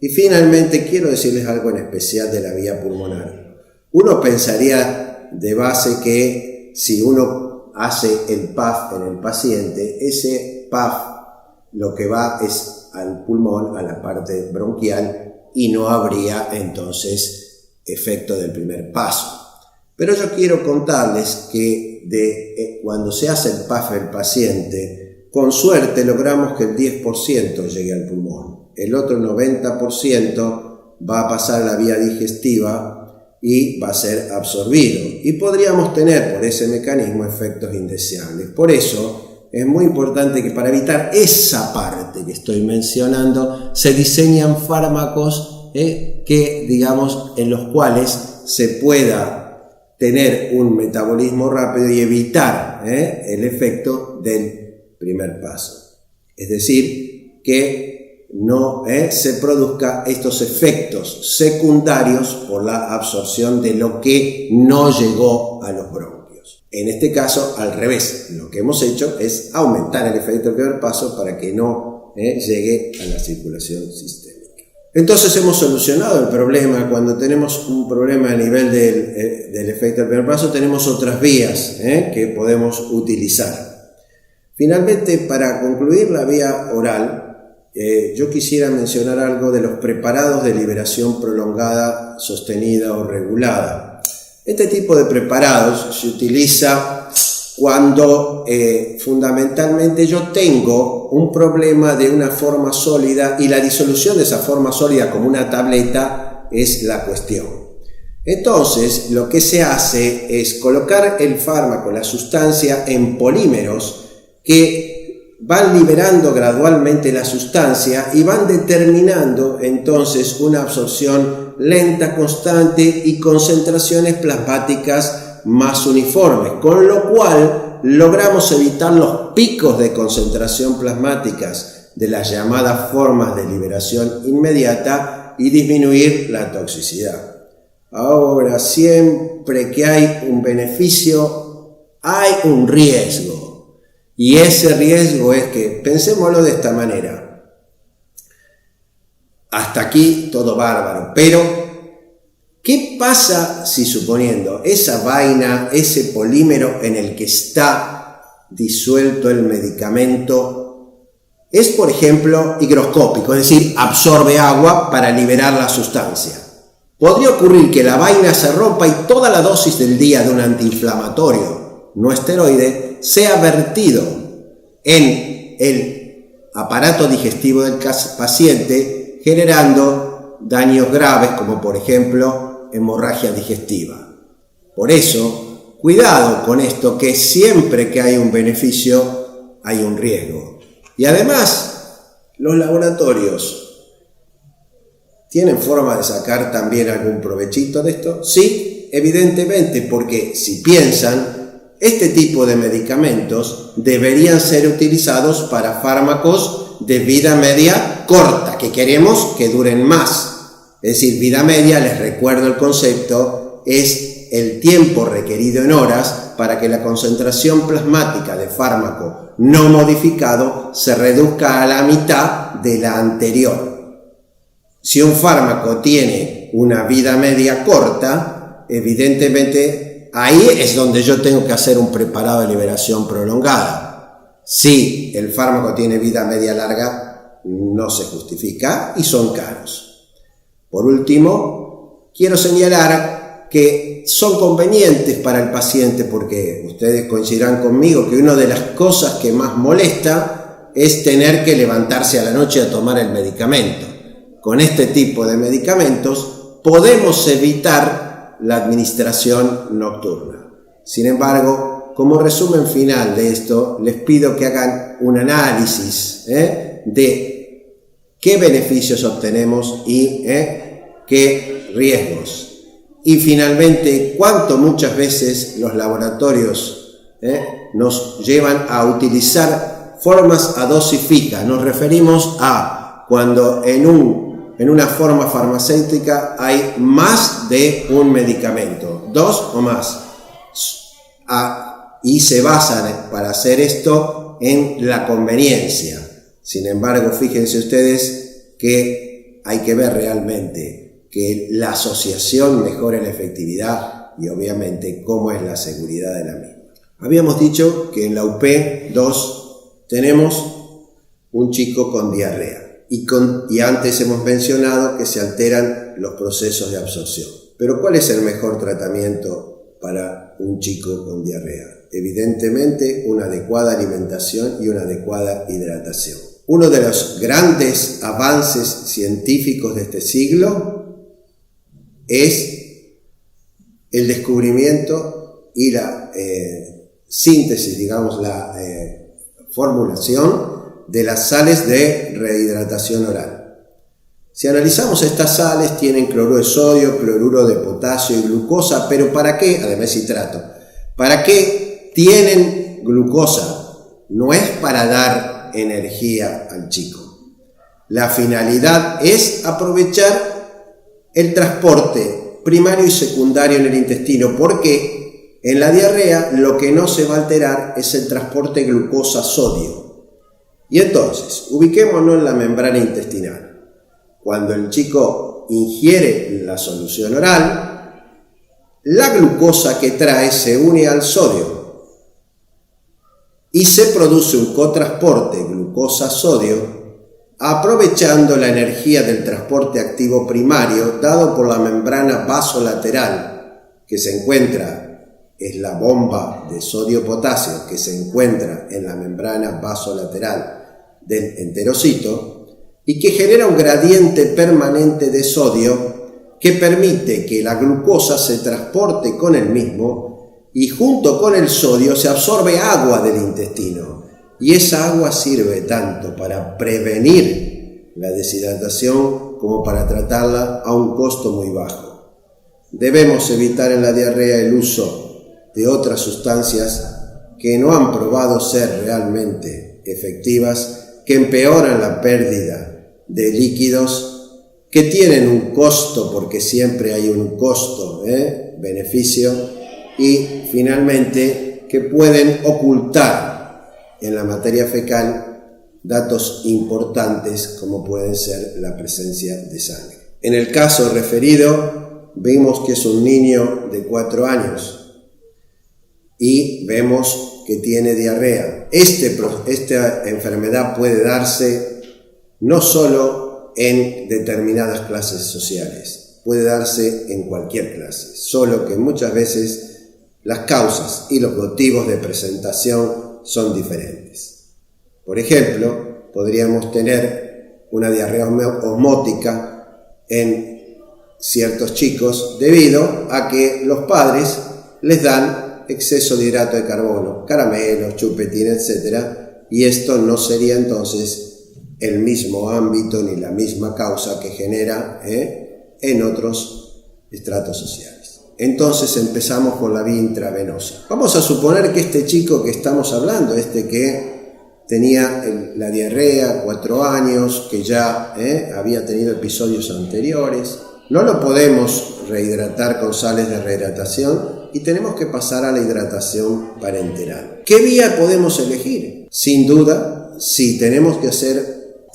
Y finalmente quiero decirles algo en especial de la vía pulmonar. Uno pensaría de base que si uno hace el PAF en el paciente, ese PAF lo que va es al pulmón, a la parte bronquial, y no habría entonces efecto del primer paso. Pero yo quiero contarles que cuando se hace el PAF del paciente, con suerte logramos que el 10% llegue al pulmón. El otro 90% va a pasar a la vía digestiva y va a ser absorbido. Y podríamos tener por ese mecanismo efectos indeseables. Por eso es muy importante que para evitar esa parte que estoy mencionando, se diseñan fármacos en los cuales se pueda tener un metabolismo rápido y evitar el efecto del primer paso. Es decir, que no se produzca estos efectos secundarios por la absorción de lo que no llegó a los bronquios. En este caso, al revés, lo que hemos hecho es aumentar el efecto del primer paso para que no llegue a la circulación sistémica. Entonces hemos solucionado el problema. Cuando tenemos un problema a nivel del efecto del primer paso, tenemos otras vías que podemos utilizar. Finalmente, para concluir la vía oral, yo quisiera mencionar algo de los preparados de liberación prolongada, sostenida o regulada. Este tipo de preparados se utiliza cuando fundamentalmente yo tengo un problema de una forma sólida y la disolución de esa forma sólida como una tableta es la cuestión. Entonces, lo que se hace es colocar el fármaco, la sustancia, en polímeros que van liberando gradualmente la sustancia y van determinando entonces una absorción lenta, constante y concentraciones plasmáticas más uniformes, con lo cual logramos evitar los picos de concentración plasmáticas de las llamadas formas de liberación inmediata y disminuir la toxicidad. Ahora, siempre que hay un beneficio, hay un riesgo. Y ese riesgo es que, pensémoslo de esta manera, hasta aquí todo bárbaro, pero ¿qué pasa si, suponiendo esa vaina, ese polímero en el que está disuelto el medicamento, es, por ejemplo, higroscópico, es decir, absorbe agua para liberar la sustancia? Podría ocurrir que la vaina se rompa y toda la dosis del día de un antiinflamatorio no esteroide sea vertido en el aparato digestivo del paciente, generando daños graves como por ejemplo hemorragia digestiva. Por eso, cuidado con esto, que siempre que hay un beneficio hay un riesgo. Y además, los laboratorios ¿tienen forma de sacar también algún provechito de esto? Sí, evidentemente, porque si piensan, este tipo de medicamentos deberían ser utilizados para fármacos de vida media corta, que queremos que duren más. Es decir, vida media, les recuerdo el concepto, es el tiempo requerido en horas para que la concentración plasmática de fármaco no modificado se reduzca a la mitad de la anterior. Si un fármaco tiene una vida media corta, evidentemente ahí es donde yo tengo que hacer un preparado de liberación prolongada. Si el fármaco tiene vida media larga, no se justifica y son caros. Por último, quiero señalar que son convenientes para el paciente, porque ustedes coincidirán conmigo que una de las cosas que más molesta es tener que levantarse a la noche a tomar el medicamento. Con este tipo de medicamentos podemos evitar la administración nocturna. Sin embargo, como resumen final de esto, les pido que hagan un análisis de qué beneficios obtenemos y qué riesgos. Y finalmente, cuánto muchas veces los laboratorios nos llevan a utilizar formas a dosis fija. Nos referimos a cuando en una forma farmacéutica hay más de un medicamento, 2 o más. Y se basan para hacer esto en la conveniencia. Sin embargo, fíjense ustedes que hay que ver realmente que la asociación mejore la efectividad y obviamente cómo es la seguridad de la misma. Habíamos dicho que en la UP2 tenemos un chico con diarrea y antes hemos mencionado que se alteran los procesos de absorción. Pero ¿cuál es el mejor tratamiento para un chico con diarrea? Evidentemente una adecuada alimentación y una adecuada hidratación. Uno de los grandes avances científicos de este siglo es el descubrimiento y la síntesis, digamos, la formulación de las sales de rehidratación oral. Si analizamos estas sales, tienen cloruro de sodio, cloruro de potasio y glucosa, pero ¿para qué? Además citrato. ¿Para qué tienen glucosa? No es para dar energía al chico. La finalidad es aprovechar el transporte primario y secundario en el intestino, porque en la diarrea lo que no se va a alterar es el transporte glucosa-sodio. Y entonces, ubiquémonos en la membrana intestinal. Cuando el chico ingiere la solución oral, la glucosa que trae se une al sodio y se produce un cotransporte glucosa-sodio, aprovechando la energía del transporte activo primario dado por la membrana vasolateral que se encuentra, es la bomba de sodio-potasio que se encuentra en la membrana vasolateral del enterocito y que genera un gradiente permanente de sodio que permite que la glucosa se transporte con el mismo y junto con el sodio se absorbe agua del intestino. Y esa agua sirve tanto para prevenir la deshidratación como para tratarla a un costo muy bajo. Debemos evitar en la diarrea el uso de otras sustancias que no han probado ser realmente efectivas, que empeoran la pérdida de líquidos, que tienen un costo, porque siempre hay un costo, beneficio, y finalmente que pueden ocultar en la materia fecal datos importantes como pueden ser la presencia de sangre. En el caso referido vimos que es un niño de 4 años y vemos que tiene diarrea. Esta enfermedad puede darse no solo en determinadas clases sociales, puede darse en cualquier clase, solo que muchas veces las causas y los motivos de presentación son diferentes. Por ejemplo, podríamos tener una diarrea osmótica en ciertos chicos debido a que los padres les dan exceso de hidrato de carbono, caramelos, chupetines, etc. Y esto no sería entonces el mismo ámbito ni la misma causa que genera en otros estratos sociales. Entonces empezamos con la vía intravenosa. Vamos a suponer que este chico que estamos hablando, que tenía la diarrea, 4 años, que ya había tenido episodios anteriores, no lo podemos rehidratar con sales de rehidratación y tenemos que pasar a la hidratación parenteral. ¿Qué vía podemos elegir? Sin duda, si tenemos que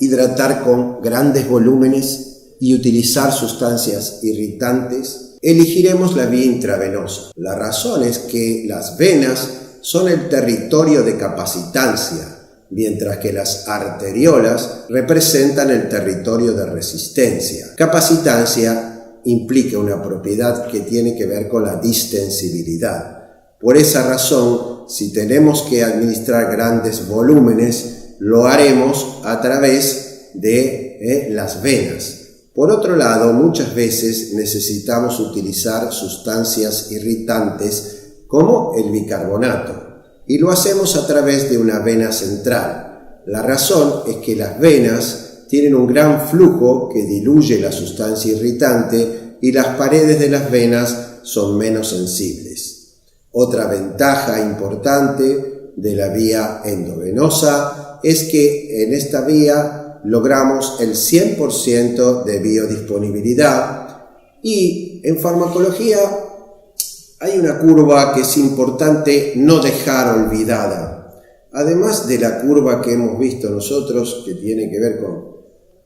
hidratar con grandes volúmenes y utilizar sustancias irritantes, elegiremos la vía intravenosa. La razón es que las venas son el territorio de capacitancia, mientras que las arteriolas representan el territorio de resistencia. Capacitancia implica una propiedad que tiene que ver con la distensibilidad. Por esa razón, si tenemos que administrar grandes volúmenes, lo haremos a través de las venas. Por otro lado, muchas veces necesitamos utilizar sustancias irritantes como el bicarbonato y lo hacemos a través de una vena central. La razón es que las venas tienen un gran flujo que diluye la sustancia irritante y las paredes de las venas son menos sensibles. Otra ventaja importante de la vía endovenosa es que en esta vía logramos el 100% de biodisponibilidad y en farmacología hay una curva que es importante no dejar olvidada. Además de la curva que hemos visto nosotros, que tiene que ver con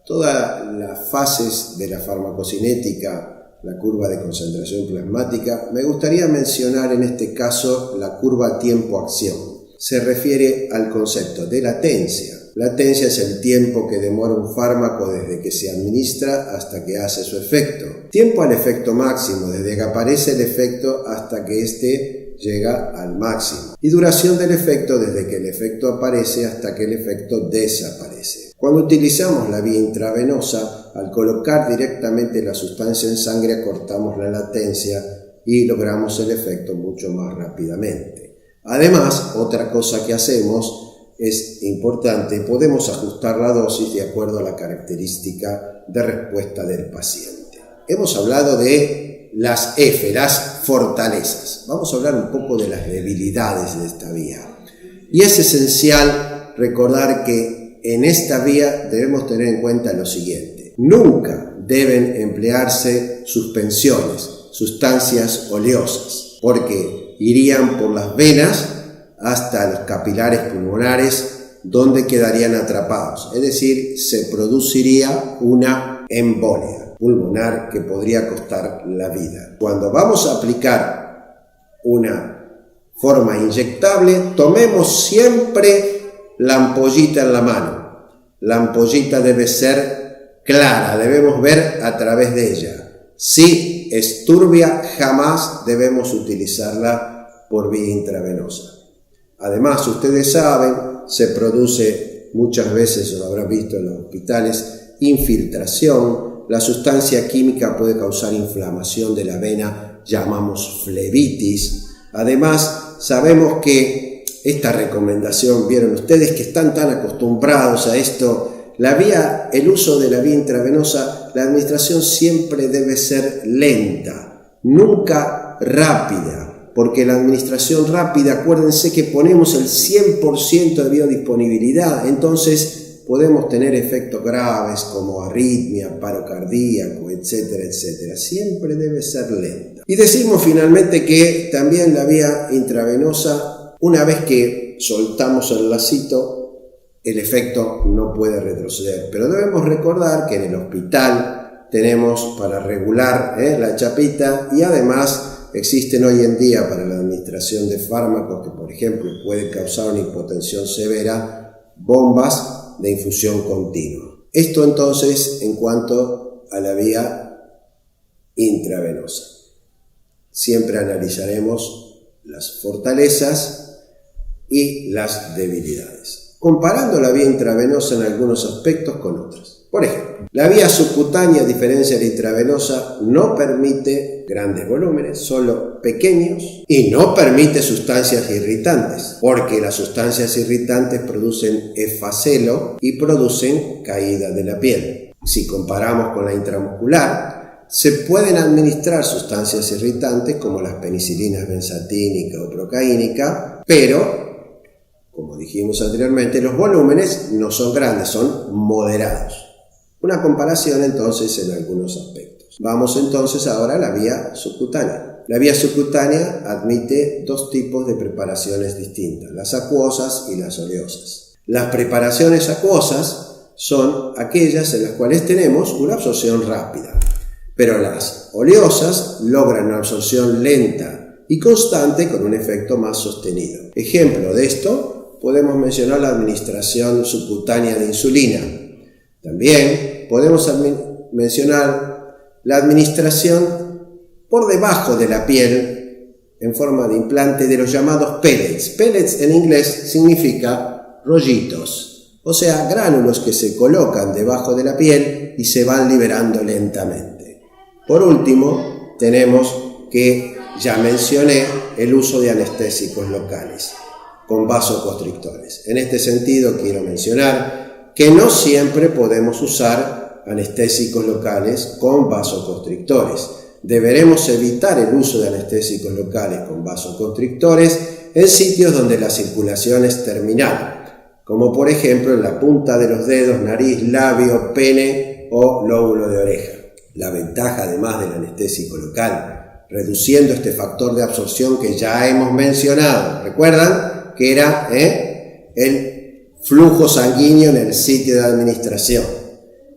todas las fases de la farmacocinética, la curva de concentración plasmática, me gustaría mencionar en este caso la curva tiempo-acción. Se refiere al concepto de latencia. Latencia es el tiempo que demora un fármaco desde que se administra hasta que hace su efecto. Tiempo al efecto máximo, desde que aparece el efecto hasta que éste llega al máximo. Y duración del efecto, desde que el efecto aparece hasta que el efecto desaparece. Cuando utilizamos la vía intravenosa, al colocar directamente la sustancia en sangre, acortamos la latencia y logramos el efecto mucho más rápidamente. Además, otra cosa que hacemos es importante, podemos ajustar la dosis de acuerdo a la característica de respuesta del paciente. Hemos hablado de las F, las fortalezas. Vamos a hablar un poco de las debilidades de esta vía. Y es esencial recordar que en esta vía debemos tener en cuenta lo siguiente. Nunca deben emplearse suspensiones, sustancias oleosas, porque irían por las venas hasta los capilares pulmonares, donde quedarían atrapados. Es decir, se produciría una embolia pulmonar que podría costar la vida. Cuando vamos a aplicar una forma inyectable, tomemos siempre la ampollita en la mano. La ampollita debe ser clara, debemos ver a través de ella. Si es turbia, jamás debemos utilizarla por vía intravenosa. Además, ustedes saben, se produce muchas veces, lo habrán visto en los hospitales, infiltración. La sustancia química puede causar inflamación de la vena, llamamos flebitis. Además, sabemos que esta recomendación, vieron ustedes que están tan acostumbrados a esto, el uso de la vía intravenosa, la administración siempre debe ser lenta, nunca rápida, porque la administración rápida, acuérdense que ponemos el 100% de biodisponibilidad, entonces podemos tener efectos graves como arritmia, paro cardíaco, etcétera, etcétera. Siempre debe ser lenta. Y decimos finalmente que también la vía intravenosa, una vez que soltamos el lacito, el efecto no puede retroceder, pero debemos recordar que en el hospital tenemos para regular la chapita y además existen hoy en día para la administración de fármacos que por ejemplo pueden causar una hipotensión severa, bombas de infusión continua. Esto entonces en cuanto a la vía intravenosa. Siempre analizaremos las fortalezas y las debilidades, comparando la vía intravenosa en algunos aspectos con otras. Por ejemplo, la vía subcutánea, a diferencia de la intravenosa, no permite grandes volúmenes, solo pequeños, y no permite sustancias irritantes, porque las sustancias irritantes producen efacelo y producen caída de la piel. Si comparamos con la intramuscular, se pueden administrar sustancias irritantes como las penicilinas benzatínica o procaínica, pero, como dijimos anteriormente, los volúmenes no son grandes, son moderados. Una comparación entonces en algunos aspectos. Vamos entonces ahora a la vía subcutánea. La vía subcutánea admite dos tipos de preparaciones distintas, las acuosas y las oleosas. Las preparaciones acuosas son aquellas en las cuales tenemos una absorción rápida, pero las oleosas logran una absorción lenta y constante con un efecto más sostenido. Ejemplo de esto, podemos mencionar la administración subcutánea de insulina. También podemos mencionar la administración por debajo de la piel en forma de implante de los llamados pellets. Pellets en inglés significa rollitos, o sea, gránulos que se colocan debajo de la piel y se van liberando lentamente. Por último, tenemos que ya mencioné el uso de anestésicos locales con vasoconstrictores. En este sentido quiero mencionar que no siempre podemos usar anestésicos locales con vasoconstrictores. Deberemos evitar el uso de anestésicos locales con vasoconstrictores en sitios donde la circulación es terminal, como por ejemplo en la punta de los dedos, nariz, labio, pene o lóbulo de oreja. La ventaja además del anestésico local, reduciendo este factor de absorción que ya hemos mencionado, ¿recuerdan? Que era el flujo sanguíneo en el sitio de administración,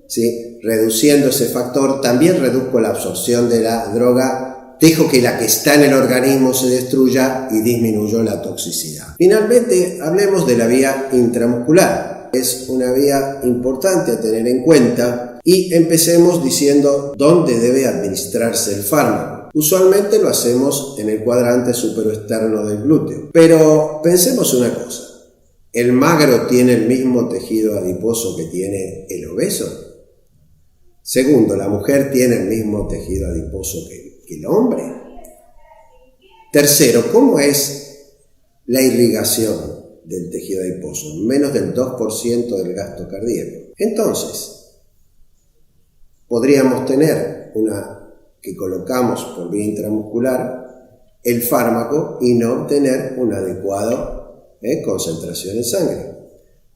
¿sí? Reduciendo ese factor, también reduzco la absorción de la droga, dejo que la que está en el organismo se destruya y disminuyó la toxicidad. Finalmente, hablemos de la vía intramuscular. Es una vía importante a tener en cuenta y empecemos diciendo dónde debe administrarse el fármaco. Usualmente lo hacemos en el cuadrante superoexterno del glúteo, pero pensemos una cosa. ¿El magro tiene el mismo tejido adiposo que tiene el obeso? Segundo, ¿la mujer tiene el mismo tejido adiposo que el hombre? Tercero, ¿cómo es la irrigación del tejido adiposo? Menos del 2% del gasto cardíaco. Entonces, podríamos tener una que colocamos por vía intramuscular el fármaco y no obtener un adecuado concentración en sangre.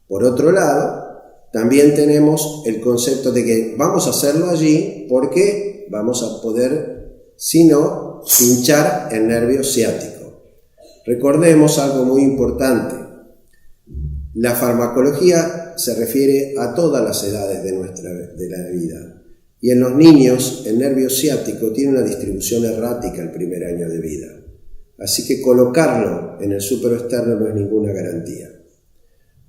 Por otro lado, también tenemos el concepto de que vamos a hacerlo allí porque vamos a poder, si no, pinchar el nervio ciático. Recordemos algo muy importante. La farmacología se refiere a todas las edades de la vida. Y en los niños, el nervio ciático tiene una distribución errática el primer año de vida. Así que colocarlo en el superoexterno no es ninguna garantía.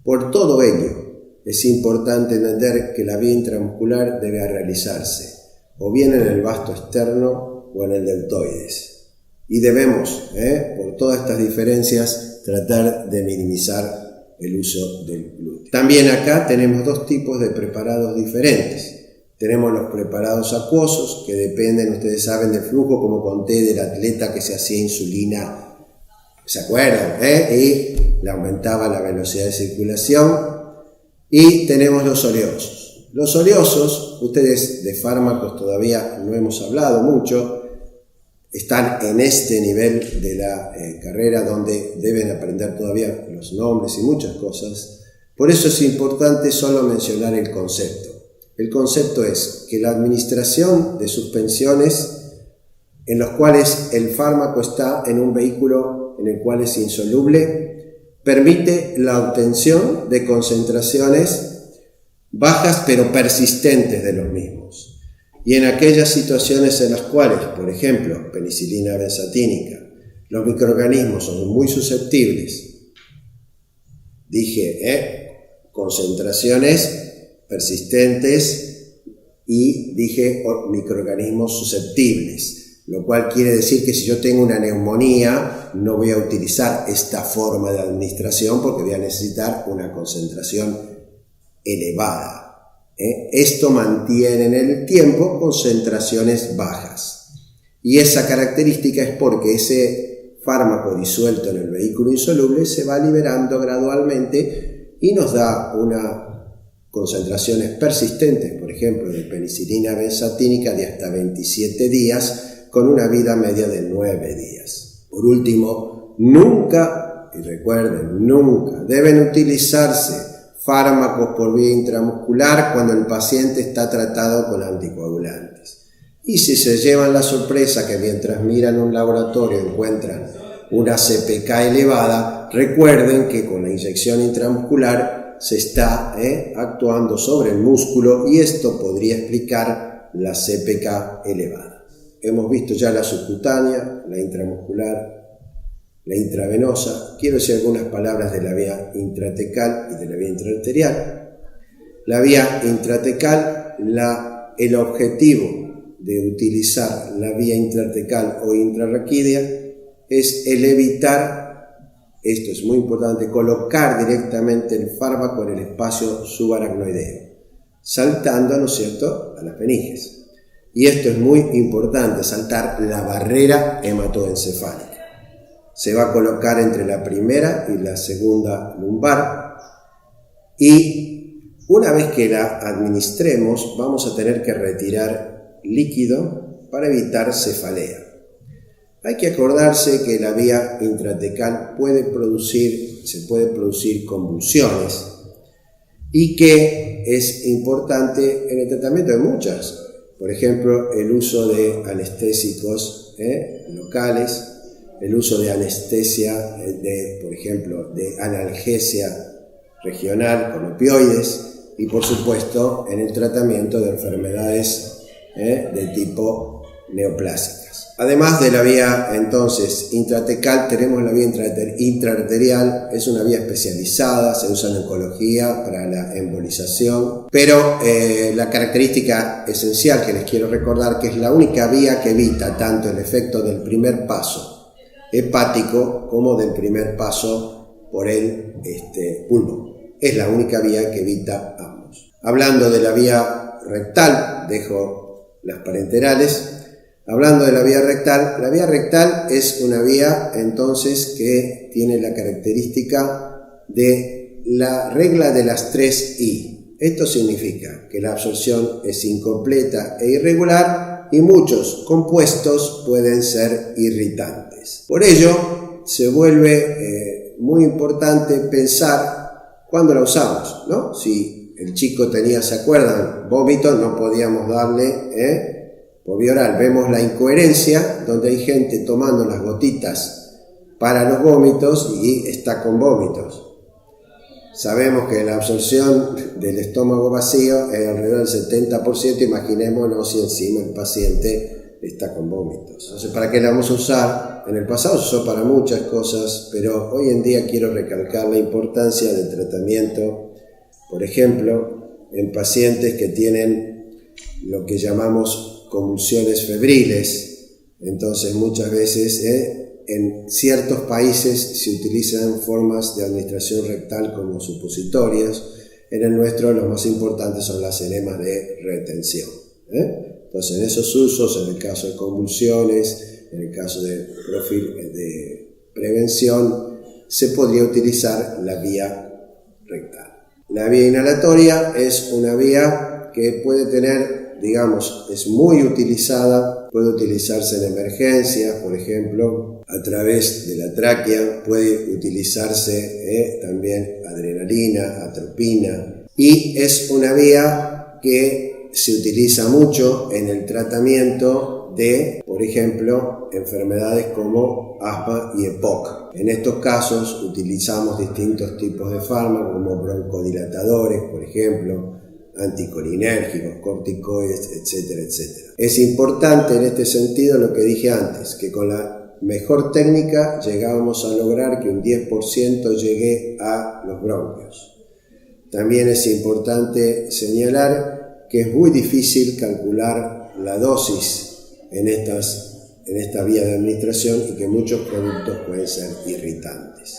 Por todo ello, es importante entender que la vía intramuscular debe realizarse o bien en el vasto externo o en el deltoides. Y debemos, por todas estas diferencias, tratar de minimizar el uso del glúteo. También acá tenemos dos tipos de preparados diferentes. Tenemos los preparados acuosos, que dependen, ustedes saben, del flujo, como conté, del atleta que se hacía insulina, ¿se acuerdan? Y le aumentaba la velocidad de circulación. Y tenemos los oleosos. Los oleosos, ustedes de fármacos todavía no hemos hablado mucho, están en este nivel de la carrera donde deben aprender todavía los nombres y muchas cosas. Por eso es importante solo mencionar el concepto. El concepto es que la administración de suspensiones en los cuales el fármaco está en un vehículo en el cual es insoluble permite la obtención de concentraciones bajas pero persistentes de los mismos. Y en aquellas situaciones en las cuales, por ejemplo, penicilina benzatínica, los microorganismos son muy susceptibles, concentraciones persistentes y microorganismos susceptibles, lo cual quiere decir que si yo tengo una neumonía no voy a utilizar esta forma de administración porque voy a necesitar una concentración elevada. Esto mantiene en el tiempo concentraciones bajas. Y esa característica es porque ese fármaco disuelto en el vehículo insoluble se va liberando gradualmente y nos da unas concentraciones persistentes, por ejemplo, de penicilina benzatínica de hasta 27 días con una vida media de 9 días. Por último, nunca, y recuerden, nunca deben utilizarse fármacos por vía intramuscular cuando el paciente está tratado con anticoagulantes. Y si se llevan la sorpresa que mientras miran un laboratorio encuentran una CPK elevada, recuerden que con la inyección intramuscular se está actuando sobre el músculo y esto podría explicar la CPK elevada. Hemos visto ya la subcutánea, la intramuscular, la intravenosa. Quiero decir algunas palabras de la vía intratecal y de la vía intraarterial. La vía intratecal, el objetivo de utilizar la vía intratecal o intrarraquídea es el evitar, esto es muy importante, colocar directamente el fármaco en el espacio subaracnoideo, saltando, ¿no es cierto?, a las meninges. Y esto es muy importante, saltar la barrera hematoencefálica. Se va a colocar entre la primera y la segunda lumbar y una vez que la administremos vamos a tener que retirar líquido para evitar cefalea. Hay que acordarse que la vía intratecal se puede producir convulsiones y que es importante en el tratamiento de muchas. Por ejemplo, el uso de anestésicos locales, el uso de anestesia, por ejemplo, de analgesia regional con opioides y, por supuesto, en el tratamiento de enfermedades de tipo neoplásicas. Además de la vía, entonces, intratecal, tenemos la vía intraarterial, es una vía especializada, se usa en oncología para la embolización, pero la característica esencial que les quiero recordar que es la única vía que evita tanto el efecto del primer paso hepático como del primer paso por el pulmón. Es la única vía que evita ambos. Hablando de la vía rectal, dejo las parenterales. Hablando de la vía rectal es una vía entonces que tiene la característica de la regla de las 3 I. Esto significa que la absorción es incompleta e irregular y muchos compuestos pueden ser irritantes. Por ello se vuelve muy importante pensar cuándo la usamos, ¿no? Si el chico tenía, ¿se acuerdan?, vómitos, no podíamos darle por vía oral. Vemos la incoherencia donde hay gente tomando las gotitas para los vómitos y está con vómitos. Sabemos que la absorción del estómago vacío es alrededor del 70%, imaginémonos si encima el paciente está con vómitos. Entonces, ¿para qué la vamos a usar? En el pasado se usó para muchas cosas, pero hoy en día quiero recalcar la importancia del tratamiento, por ejemplo, en pacientes que tienen lo que llamamos convulsiones febriles. Entonces muchas veces en ciertos países se utilizan formas de administración rectal como supositorios. En el nuestro los más importantes son las enemas de retención. Entonces en esos usos, en el caso de convulsiones, en el caso de prevención, se podría utilizar la vía rectal. La vía inhalatoria es una vía que puede tener, digamos, es muy utilizada, puede utilizarse en emergencias, por ejemplo, a través de la tráquea, puede utilizarse también adrenalina, atropina, y es una vía que se utiliza mucho en el tratamiento de, por ejemplo, enfermedades como asma y EPOC. En estos casos utilizamos distintos tipos de fármacos como broncodilatadores, por ejemplo, anticolinérgicos, corticoides, etcétera, etcétera. Es importante en este sentido lo que dije antes, que con la mejor técnica llegábamos a lograr que un 10% llegue a los bronquios. También es importante señalar que es muy difícil calcular la dosis en esta vía de administración y que muchos productos pueden ser irritantes.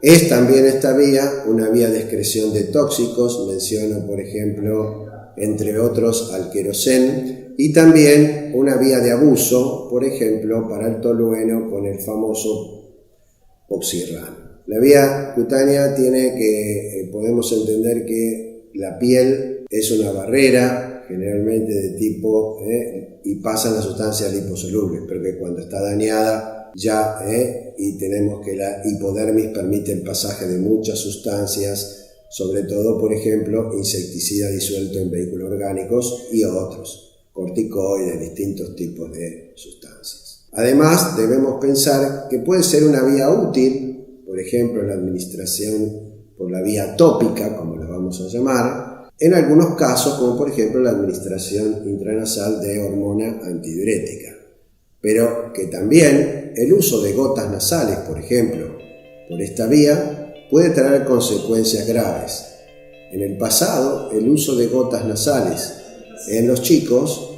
Es también esta vía una vía de excreción de tóxicos, menciono por ejemplo, entre otros, al querosén, y también una vía de abuso, por ejemplo, para el tolueno con el famoso oxirrano. La vía cutánea podemos entender que la piel es una barrera, generalmente de tipo, y pasan las sustancias liposolubles, pero que cuando está dañada y tenemos que la hipodermis permite el pasaje de muchas sustancias, sobre todo, por ejemplo, insecticida disuelto en vehículos orgánicos y otros, corticoides, distintos tipos de sustancias. Además, debemos pensar que puede ser una vía útil, por ejemplo, la administración por la vía tópica, como la vamos a llamar, en algunos casos, como por ejemplo la administración intranasal de hormona antidiurética. Pero que también el uso de gotas nasales, por ejemplo, por esta vía, puede traer consecuencias graves. En el pasado, el uso de gotas nasales en los chicos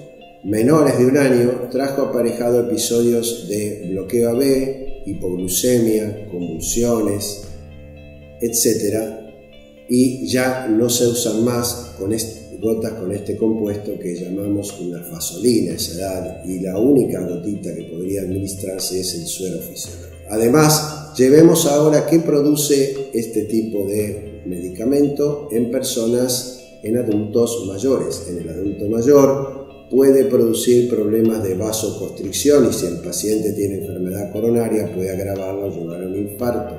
menores de 1 año trajo aparejado episodios de bloqueo AB, hipoglucemia, convulsiones, etc. Y ya no se usan más gotas con este compuesto que llamamos una fasolina a esa edad, y la única gotita que podría administrarse es el suero fisiológico. Además, llevemos ahora qué produce este tipo de medicamento en personas, en adultos mayores. En el adulto mayor puede producir problemas de vasoconstricción y si el paciente tiene enfermedad coronaria puede agravarlo o llevar a un infarto.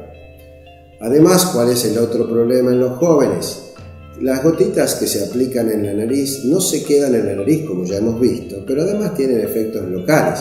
Además, ¿cuál es el otro problema en los jóvenes? Las gotitas que se aplican en la nariz no se quedan en la nariz, como ya hemos visto, pero además tienen efectos locales.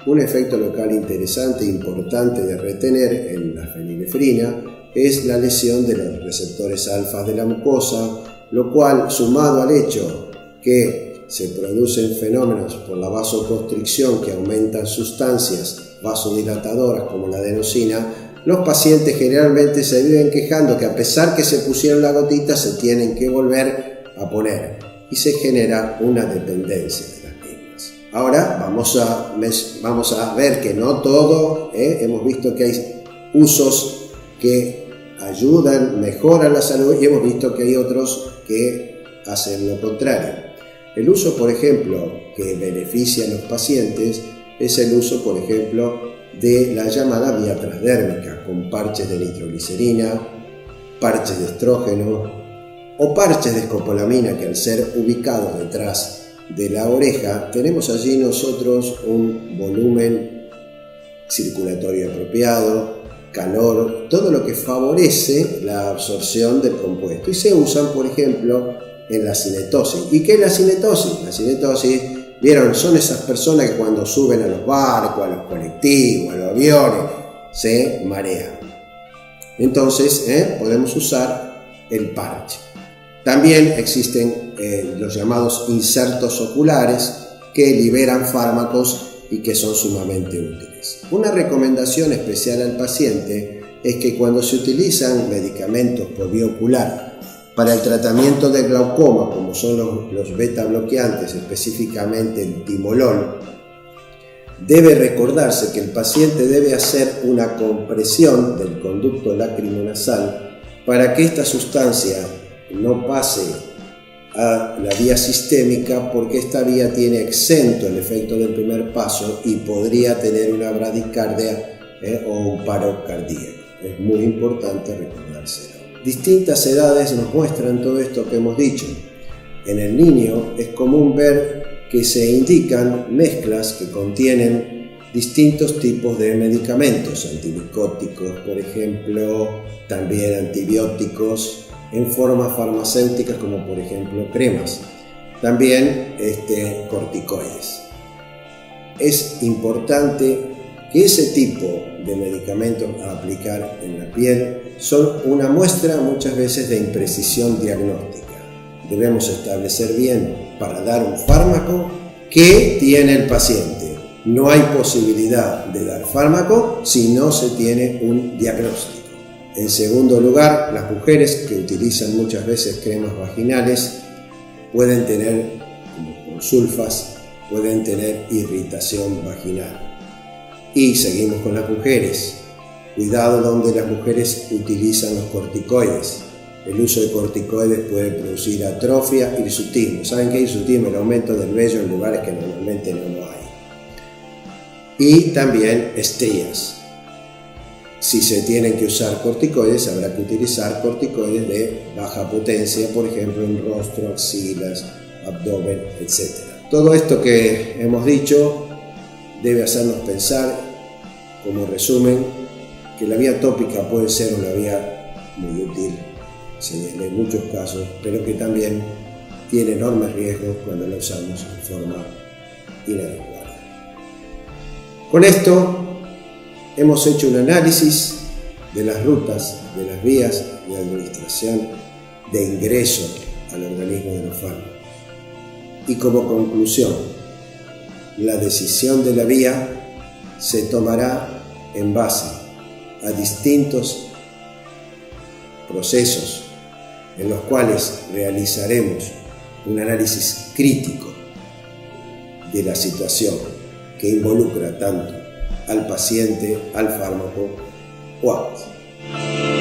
Un efecto local interesante e importante de retener en la fenilefrina es la lesión de los receptores alfa de la mucosa, lo cual, sumado al hecho que se producen fenómenos por la vasoconstricción que aumentan sustancias vasodilatadoras como la adenosina, los pacientes generalmente se viven quejando que a pesar que se pusieron la gotita se tienen que volver a poner y se genera una dependencia de las mismas. Ahora vamos a ver que no todo, hemos visto que hay usos que ayudan, mejoran la salud y hemos visto que hay otros que hacen lo contrario. El uso, por ejemplo, que beneficia a los pacientes es el uso, por ejemplo, de la llamada vía transdérmica, con parches de nitroglicerina, parches de estrógeno o parches de escopolamina que al ser ubicados detrás de la oreja tenemos allí nosotros un volumen circulatorio apropiado, calor, todo lo que favorece la absorción del compuesto y se usan, por ejemplo, en la cinetosis. ¿Y qué es la cinetosis? La cinetosis, ¿vieron? Son esas personas que cuando suben a los barcos, a los colectivos, a los aviones, se marean. Entonces, podemos usar el parche. También existen los llamados insertos oculares que liberan fármacos y que son sumamente útiles. Una recomendación especial al paciente es que cuando se utilizan medicamentos por vía ocular para el tratamiento del glaucoma, como son los beta bloqueantes, específicamente el timolol, debe recordarse que el paciente debe hacer una compresión del conducto lacrimonasal para que esta sustancia no pase a la vía sistémica, porque esta vía tiene exento el efecto del primer paso y podría tener una bradicardia o un paro cardíaco. Es muy importante recordárselo. Distintas edades nos muestran todo esto que hemos dicho. En el niño es común ver que se indican mezclas que contienen distintos tipos de medicamentos, antimicóticos, por ejemplo, también antibióticos, en formas farmacéuticas como por ejemplo cremas, también corticoides. Es importante que ese tipo de medicamentos a aplicar en la piel son una muestra muchas veces de imprecisión diagnóstica. Debemos establecer bien para dar un fármaco qué tiene el paciente. No hay posibilidad de dar fármaco si no se tiene un diagnóstico. En segundo lugar, las mujeres que utilizan muchas veces cremas vaginales pueden tener, como con sulfas, pueden tener irritación vaginal. Y seguimos con las mujeres. Cuidado donde las mujeres utilizan los corticoides. El uso de corticoides puede producir atrofia, hirsutismo. ¿Saben qué es hirsutismo? El aumento del vello en lugares que normalmente no lo hay. Y también estrías. Si se tienen que usar corticoides, habrá que utilizar corticoides de baja potencia, por ejemplo, en rostro, axilas, abdomen, etc. Todo esto que hemos dicho debe hacernos pensar, como resumen, que la vía tópica puede ser una vía muy útil en muchos casos, pero que también tiene enormes riesgos cuando la usamos en forma inadecuada. Con esto hemos hecho un análisis de las rutas, de las vías de administración de ingreso al organismo de los fármacos. Y como conclusión, la decisión de la vía se tomará en base a distintos procesos en los cuales realizaremos un análisis crítico de la situación que involucra tanto al paciente, al fármaco o a ambos.